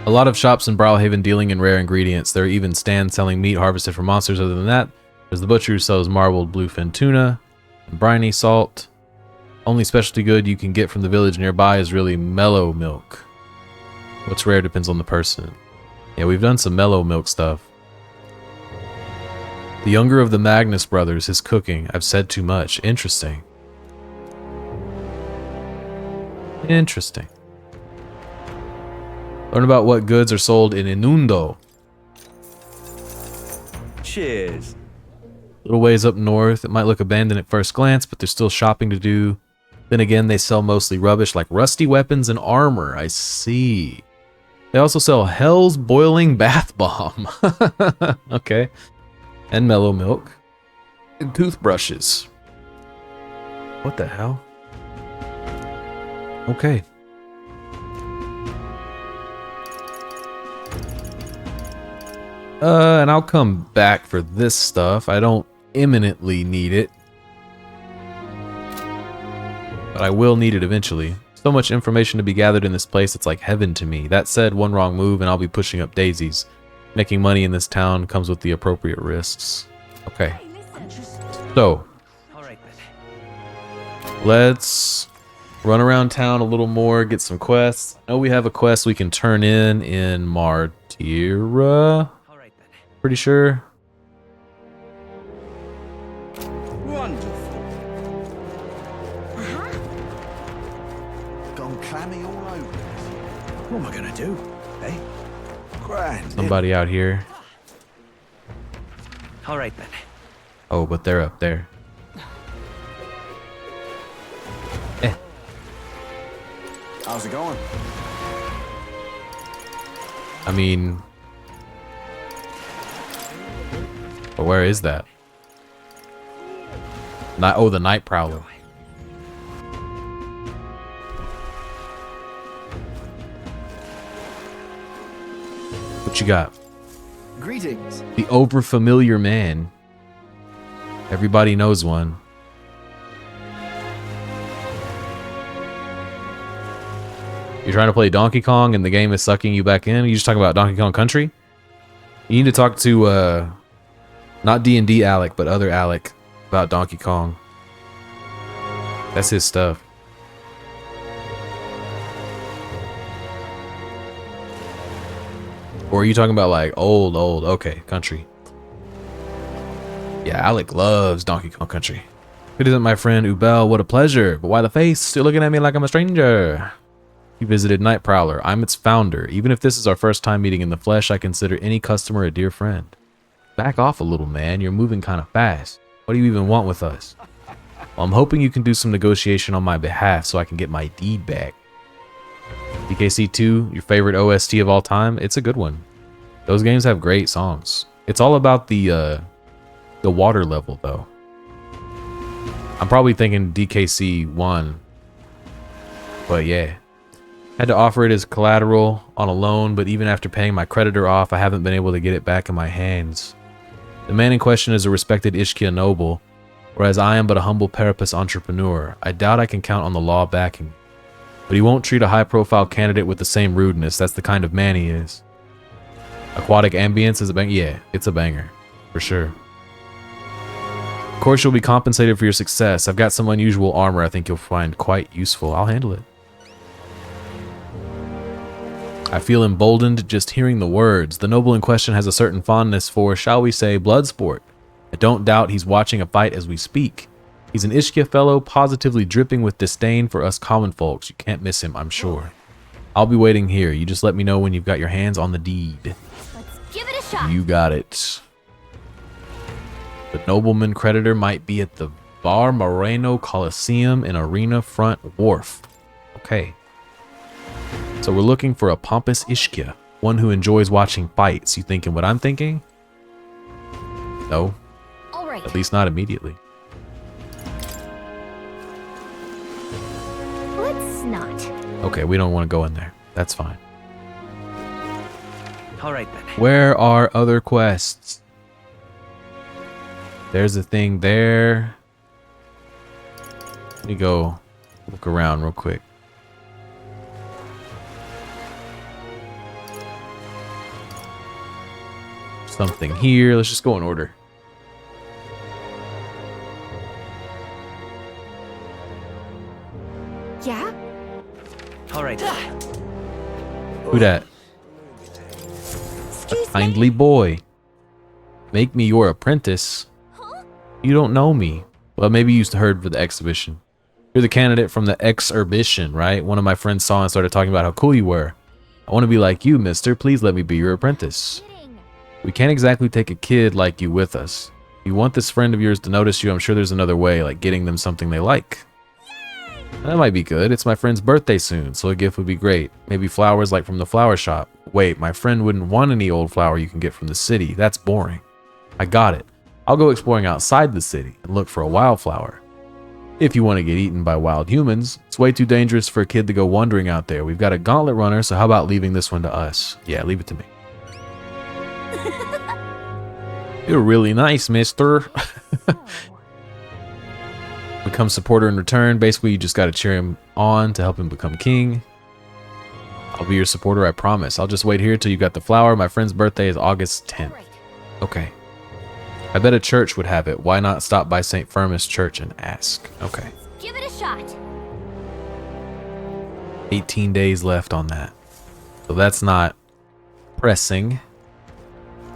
A lot of shops in Browhaven dealing in rare ingredients. There are even stands selling meat harvested from monsters. Other than that, there's the butcher who sells marbled bluefin tuna and briny salt. Only specialty good you can get from the village nearby is really mellow milk. What's rare depends on the person. Yeah, we've done some mellow milk stuff. The younger of the Magnus brothers is cooking. I've said too much. Interesting. Interesting. Learn about what goods are sold in Inundo. Cheers. Little ways up north. It might look abandoned at first glance, but there's still shopping to do. Then again, they sell mostly rubbish like rusty weapons and armor. I see. They also sell Hell's Boiling Bath Bomb. Okay. And mellow milk. And toothbrushes. What the hell? Okay. And I'll come back for this stuff. I don't imminently need it. But I will need it eventually. So much information to be gathered in this place, it's like heaven to me. That said, one wrong move and I'll be pushing up daisies. Making money in this town comes with the appropriate risks. Okay. So, let's run around town a little more, get some quests. I know we have a quest we can turn in Martira. Pretty sure. Wonderful. Gone clammy all over. What am I gonna do? Eh? Grand. Somebody out here. All right then. Oh, but they're up there. How's it going? I mean... But where is that? Oh, the Night Prowler. What you got? Greetings. The overfamiliar man. Everybody knows one. You're trying to play Donkey Kong and the game is sucking you back in? You just talking about Donkey Kong Country? You need to talk to, not D&D Alec, but other Alec about Donkey Kong. That's his stuff. Or are you talking about like old, okay, Country. Yeah, Alec loves Donkey Kong Country. Good isn't my friend Ubel, what a pleasure. But why the face? Still looking at me like I'm a stranger. You visited Night Prowler. I'm its founder. Even if this is our first time meeting in the flesh, I consider any customer a dear friend. Back off a little, man. You're moving kind of fast. What do you even want with us? Well, I'm hoping you can do some negotiation on my behalf so I can get my deed back. DKC 2, your favorite OST of all time? It's a good one. Those games have great songs. It's all about the water level, though. I'm probably thinking DKC 1. But yeah. Had to offer it as collateral on a loan, but even after paying my creditor off, I haven't been able to get it back in my hands. The man in question is a respected Ishkia noble, whereas I am but a humble Parapus entrepreneur. I doubt I can count on the law backing me. But he won't treat a high-profile candidate with the same rudeness. That's the kind of man he is. Aquatic ambience is a banger. Yeah, it's a banger. For sure. Of course, you'll be compensated for your success. I've got some unusual armor I think you'll find quite useful. I'll handle it. I feel emboldened just hearing the words. The noble in question has a certain fondness for, shall we say, blood sport. I don't doubt he's watching a fight as we speak. He's an Ishkia fellow, positively dripping with disdain for us common folks. You can't miss him, I'm sure. I'll be waiting here. You just let me know when you've got your hands on the deed. Let's give it a shot. You got it. The nobleman creditor might be at the Bar Moreno Coliseum in Arena Front Wharf. Okay. So we're looking for a pompous Ishkia, one who enjoys watching fights. You thinking what I'm thinking? No. All right. At least not immediately. Let's not. Okay, we don't want to go in there. That's fine. All right then. Where are other quests? There's a thing there. Let me go look around real quick. Something here. Let's just go in order. Yeah? All right. Who that? A kindly boy. Make me your apprentice. You don't know me. Well, maybe you heard for the exhibition. You're the candidate from the exhibition, right? One of my friends saw and started talking about how cool you were. I want to be like you, mister. Please let me be your apprentice. We can't exactly take a kid like you with us. If you want this friend of yours to notice you, I'm sure there's another way, like getting them something they like. That might be good. It's my friend's birthday soon, so a gift would be great. Maybe flowers like from the flower shop. Wait, my friend wouldn't want any old flower you can get from the city. That's boring. I got it. I'll go exploring outside the city and look for a wildflower. If you want to get eaten by wild humans, it's way too dangerous for a kid to go wandering out there. We've got a gauntlet runner, so how about leaving this one to us? Yeah, leave it to me. You're really nice, mister. Become supporter in return. Basically, you just got to cheer him on to help him become king. I'll be your supporter, I promise. I'll just wait here till you got the flower. My friend's birthday is August 10th. Okay. I bet a church would have it. Why not stop by St. Firmus Church and ask? Okay. Give it a shot. 18 days left on that. So that's not pressing.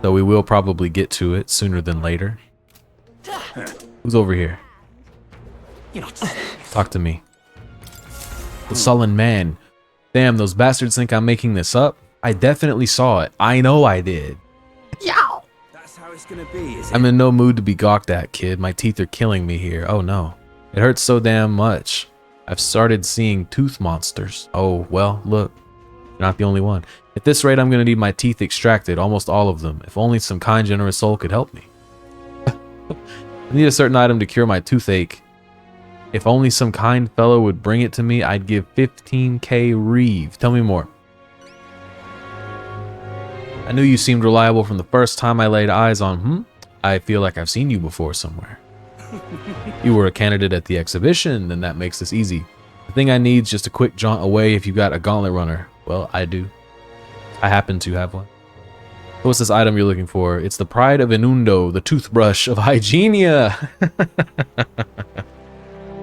Though we will probably get to it sooner than later. Who's over here? Talk to me. The sullen man. Damn, those bastards think I'm making this up. I definitely saw it. I know I did. Yow! That's how it's gonna be, is it? I'm in no mood to be gawked at, kid. My teeth are killing me here. Oh no. It hurts so damn much. I've started seeing tooth monsters. Oh, well, look. You're not the only one. At this rate, I'm gonna need my teeth extracted, almost all of them. If only some kind, generous soul could help me. I need a certain item to cure my toothache. If only some kind fellow would bring it to me, I'd give 15k reeve. Tell me more. I knew you seemed reliable from the first time I laid eyes on, I feel like I've seen you before somewhere. You were a candidate at the exhibition, then that makes this easy. The thing I need is just a quick jaunt away if you got a gauntlet runner. Well, I do. I happen to have one. What's this item you're looking for? It's the pride of Inundo, the toothbrush of Hygienia.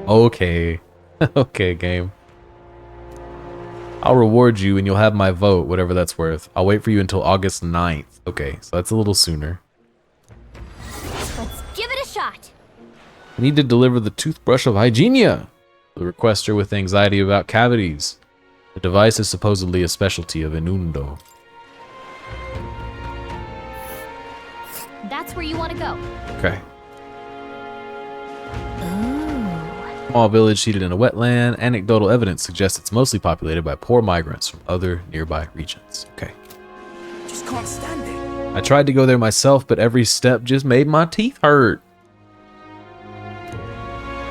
Okay. Okay, game. I'll reward you and you'll have my vote, whatever that's worth. I'll wait for you until August 9th. Okay, so that's a little sooner. Let's give it a shot. I need to deliver the toothbrush of Hygienia. The requester with anxiety about cavities. The device is supposedly a specialty of Inundo. That's where you want to go. Okay. Small village seated in a wetland. Anecdotal evidence suggests it's mostly populated by poor migrants from other nearby regions. Okay. Just can't stand it. I tried to go there myself, but every step just made my teeth hurt.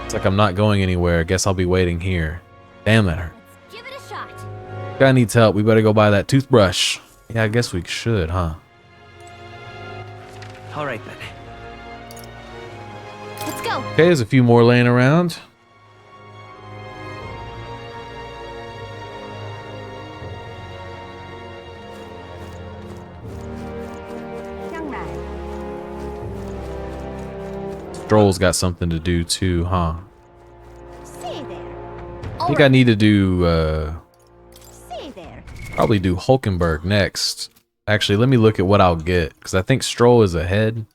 It's like I'm not going anywhere. I guess I'll be waiting here. Damn, that hurt. Give it a shot. Guy needs help. We better go buy that toothbrush. Yeah, I guess we should, huh? All right then. Let's go. Okay, there's a few more laying around. Stroll's got something to do too, huh? I think I need to do probably do Hulkenberg next. Actually, let me look at what I'll get, because I think Stroll is ahead.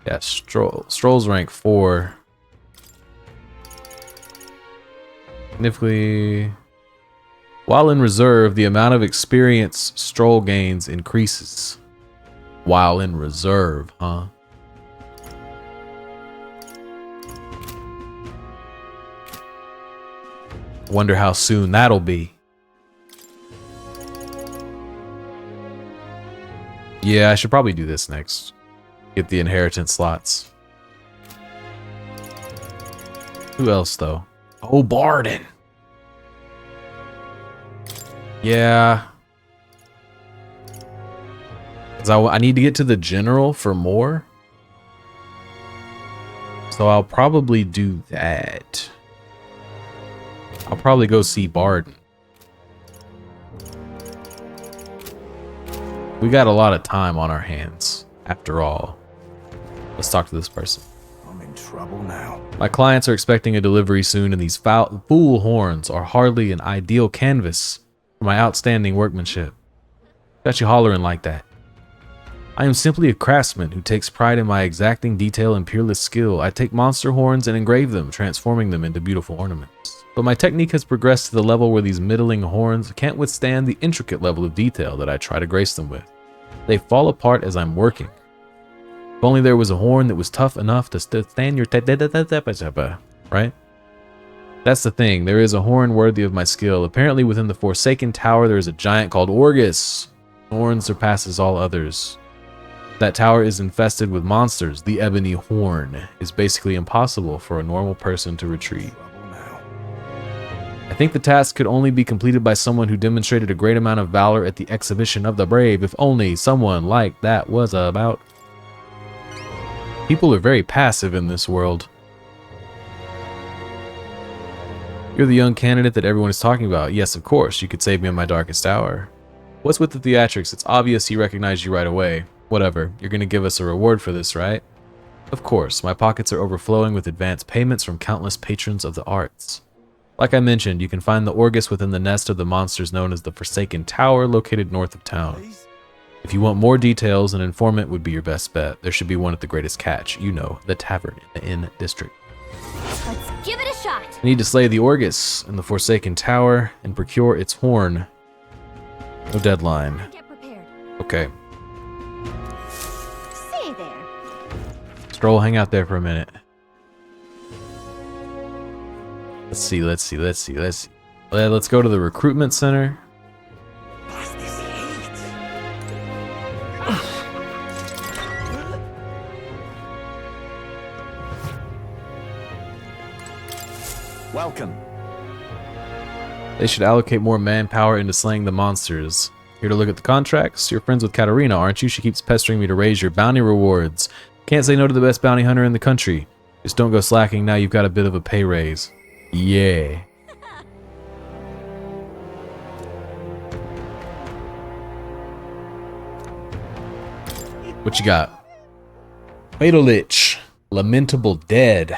Yeah, Stroll's rank 4. Significantly, while in reserve, the amount of experience Stroll gains increases. While in reserve, huh? Wonder how soon that'll be. Yeah, I should probably do this next. Get the inheritance slots. Who else, though? Oh, Barden. Yeah. 'Cause I need to get to the general for more. So I'll probably do that. I'll probably go see Barden. We got a lot of time on our hands, after all. Let's talk to this person. I'm in trouble now. My clients are expecting a delivery soon, and these fool horns are hardly an ideal canvas for my outstanding workmanship. Got you hollering like that. I am simply a craftsman who takes pride in my exacting detail and peerless skill. I take monster horns and engrave them, transforming them into beautiful ornaments. But my technique has progressed to the level where these middling horns can't withstand the intricate level of detail that I try to grace them with. They fall apart as I'm working. If only there was a horn that was tough enough to stand your right? That's the thing. There is a horn worthy of my skill. Apparently within the Forsaken Tower there is a giant called Orgus. The horn surpasses all others. That tower is infested with monsters. The Ebony Horn is basically impossible for a normal person to retrieve. I think the task could only be completed by someone who demonstrated a great amount of valor at the Exhibition of the Brave. If only someone like that was about. People are very passive in this world. You're the young candidate that everyone is talking about. Yes, of course, you could save me in my darkest hour. What's with the theatrics? It's obvious he recognized you right away. Whatever, you're gonna give us a reward for this, right? Of course, my pockets are overflowing with advance payments from countless patrons of the arts. Like I mentioned, you can find the Orgus within the nest of the monsters known as the Forsaken Tower, located north of town. If you want more details, an informant would be your best bet. There should be one at the Greatest Catch. You know, the tavern in the Inn District. Let's give it a shot. I need to slay the Orgus in the Forsaken Tower and procure its horn. No deadline. Get prepared. Okay. Stay there. Stroll, hang out there for a minute. Let's see. Let's go to the recruitment center. Welcome. They should allocate more manpower into slaying the monsters. Here to look at the contracts. You're friends with Katarina, aren't you? She keeps pestering me to raise your bounty rewards. Can't say no to the best bounty hunter in the country. Just don't go slacking now you've got a bit of a pay raise. Yeah. What you got? Fatal Lich. Lamentable Dead.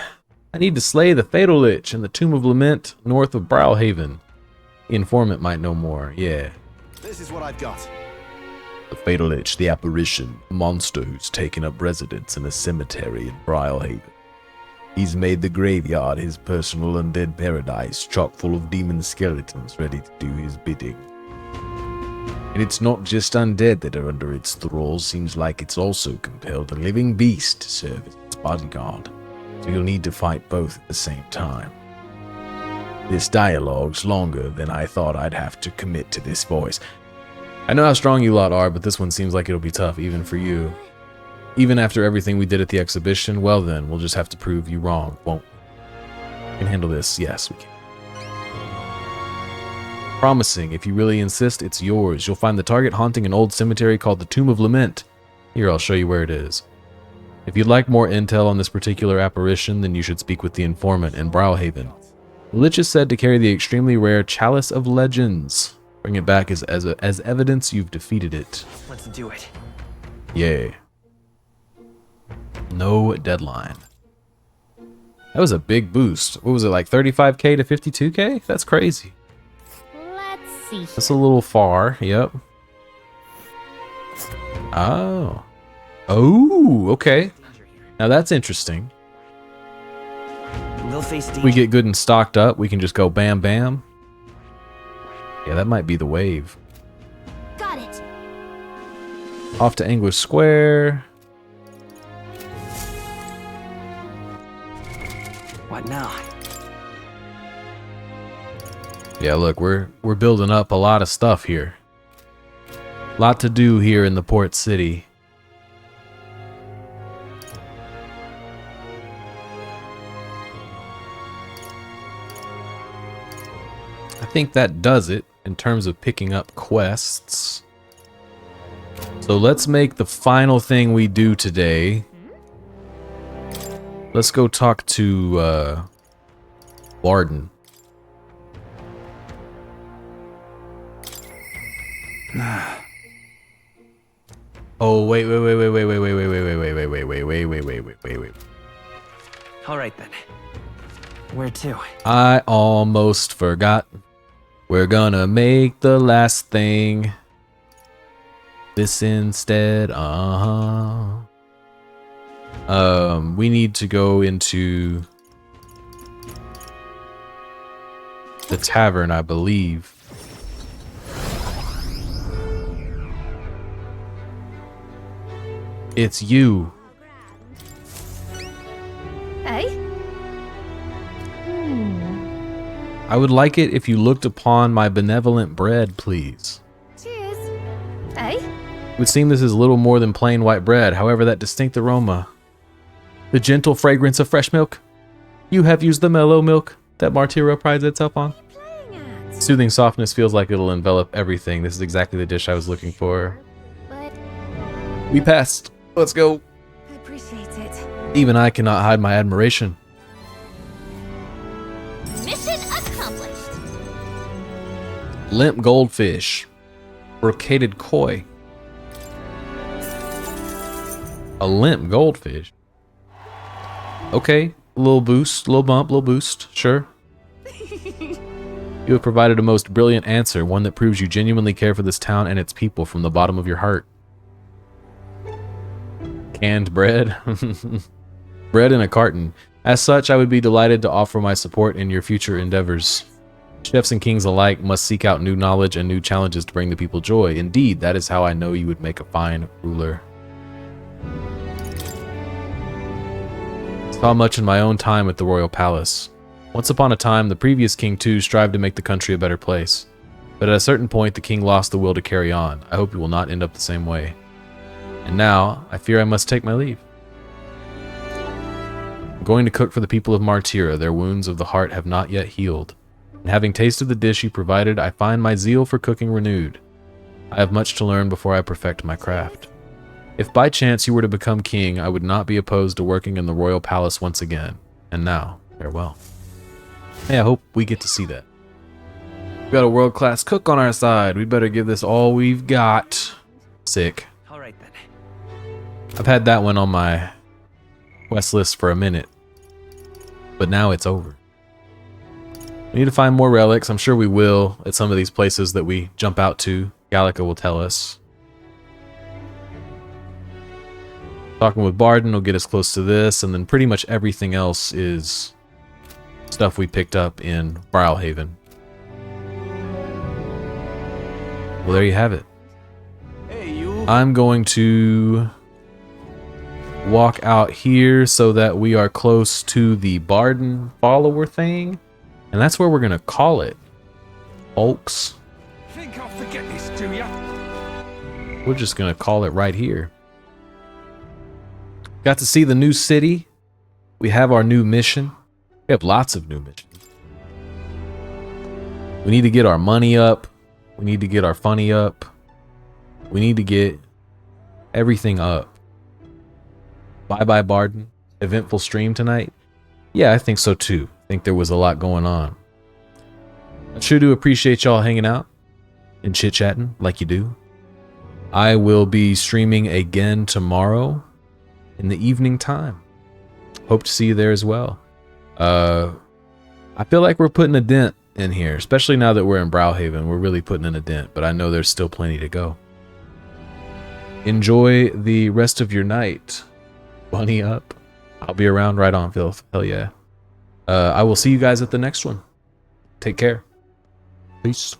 I need to slay the Fatal Lich in the Tomb of Lament north of Browhaven. The informant might know more. Yeah. This is what I've got. The Fatal Lich, the apparition, a monster who's taken up residence in a cemetery in Browhaven. He's made the graveyard his personal undead paradise, chock full of demon skeletons ready to do his bidding. And it's not just undead that are under its thrall, seems like it's also compelled a living beast to serve as its bodyguard. So you'll need to fight both at the same time. This dialogue's longer than I thought I'd have to commit to this voice. I know how strong you lot are, but this one seems like it'll be tough, even for you. Even after everything we did at the exhibition, well then, we'll just have to prove you wrong, won't we? We can handle this. Yes, we can. Promising, if you really insist, it's yours. You'll find the target haunting an old cemetery called the Tomb of Lament. Here, I'll show you where it is. If you'd like more intel on this particular apparition, then you should speak with the informant in Browhaven. The Lich is said to carry the extremely rare Chalice of Legends. Bring it back as evidence you've defeated it. Let's do it. Yay. No deadline. That was a big boost. What was it, like 35k to 52k? That's crazy. Let's see. That's a little far. Yep. Oh. Oh, okay. Now that's interesting. We get good and stocked up. We can just go bam bam. Yeah, that might be the wave. Got it. Off to English Square. What now? Yeah, look, we're building up a lot of stuff here. Lot to do here in the port city. I think that does it in terms of picking up quests. So let's make the final thing we do today. Let's go talk to Varden. Oh, wait. All right then. Where to? I almost forgot. We're gonna make the last thing this instead. We need to go into the tavern, I believe. It's you. Hey? I would like it if you looked upon my benevolent bread, please. Cheers. Hey? It would seem this is little more than plain white bread. However, that distinct aroma, the gentle fragrance of fresh milk. You have used the mellow milk that Martyra prides itself on. Soothing softness feels like it'll envelop everything. This is exactly the dish I was looking for. We passed. Let's go. I appreciate it. Even I cannot hide my admiration. Mission accomplished. Limp goldfish. Brocaded koi. A limp goldfish. Okay, a little boost, little bump, little boost, sure. You have provided a most brilliant answer, one that proves you genuinely care for this town and its people from the bottom of your heart. Canned bread. Bread in a carton. As such, I would be delighted to offer my support in your future endeavors. Chefs and kings alike must seek out new knowledge and new challenges to bring the people joy. Indeed, that is how I know you would make a fine ruler. Saw much in my own time at the royal palace. Once upon a time, the previous king too strived to make the country a better place. But at a certain point, the king lost the will to carry on. I hope you will not end up the same way. And now, I fear I must take my leave. I'm going to cook for the people of Martyra. Their wounds of the heart have not yet healed. And having tasted the dish you provided, I find my zeal for cooking renewed. I have much to learn before I perfect my craft. If by chance you were to become king, I would not be opposed to working in the royal palace once again. And now, farewell. Hey, I hope we get to see that. We've got a world-class cook on our side. We'd better give this all we've got. Sick. All right then. I've had that one on my quest list for a minute, but now it's over. We need to find more relics. I'm sure we will at some of these places that we jump out to. Gallica will tell us. Talking with Barden will get us close to this, and then pretty much everything else is stuff we picked up in Browhaven. Well, there you have it. I'm going to walk out here so that we are close to the Barden follower thing, and that's where we're going to call it, folks. Think I'll forget this, do ya? We're just going to call it right here. Got to see the new city. We have our new mission. We have lots of new missions. We need to get our money up. We need to get our funny up. We need to get everything up. Bye-bye, Barden. Eventful stream tonight? Yeah, I think so too. I think there was a lot going on. I sure do appreciate y'all hanging out and chit-chatting like you do. I will be streaming again tomorrow in the evening time. Hope to see you there as well. I feel like we're putting a dent in here, especially now that we're in Browhaven. We're really putting in a dent, but I know there's still plenty to go. Enjoy the rest of your night. Bunny up. I'll be around. Right on, Phil. Hell yeah. I will see you guys at the next one. Take care. Peace.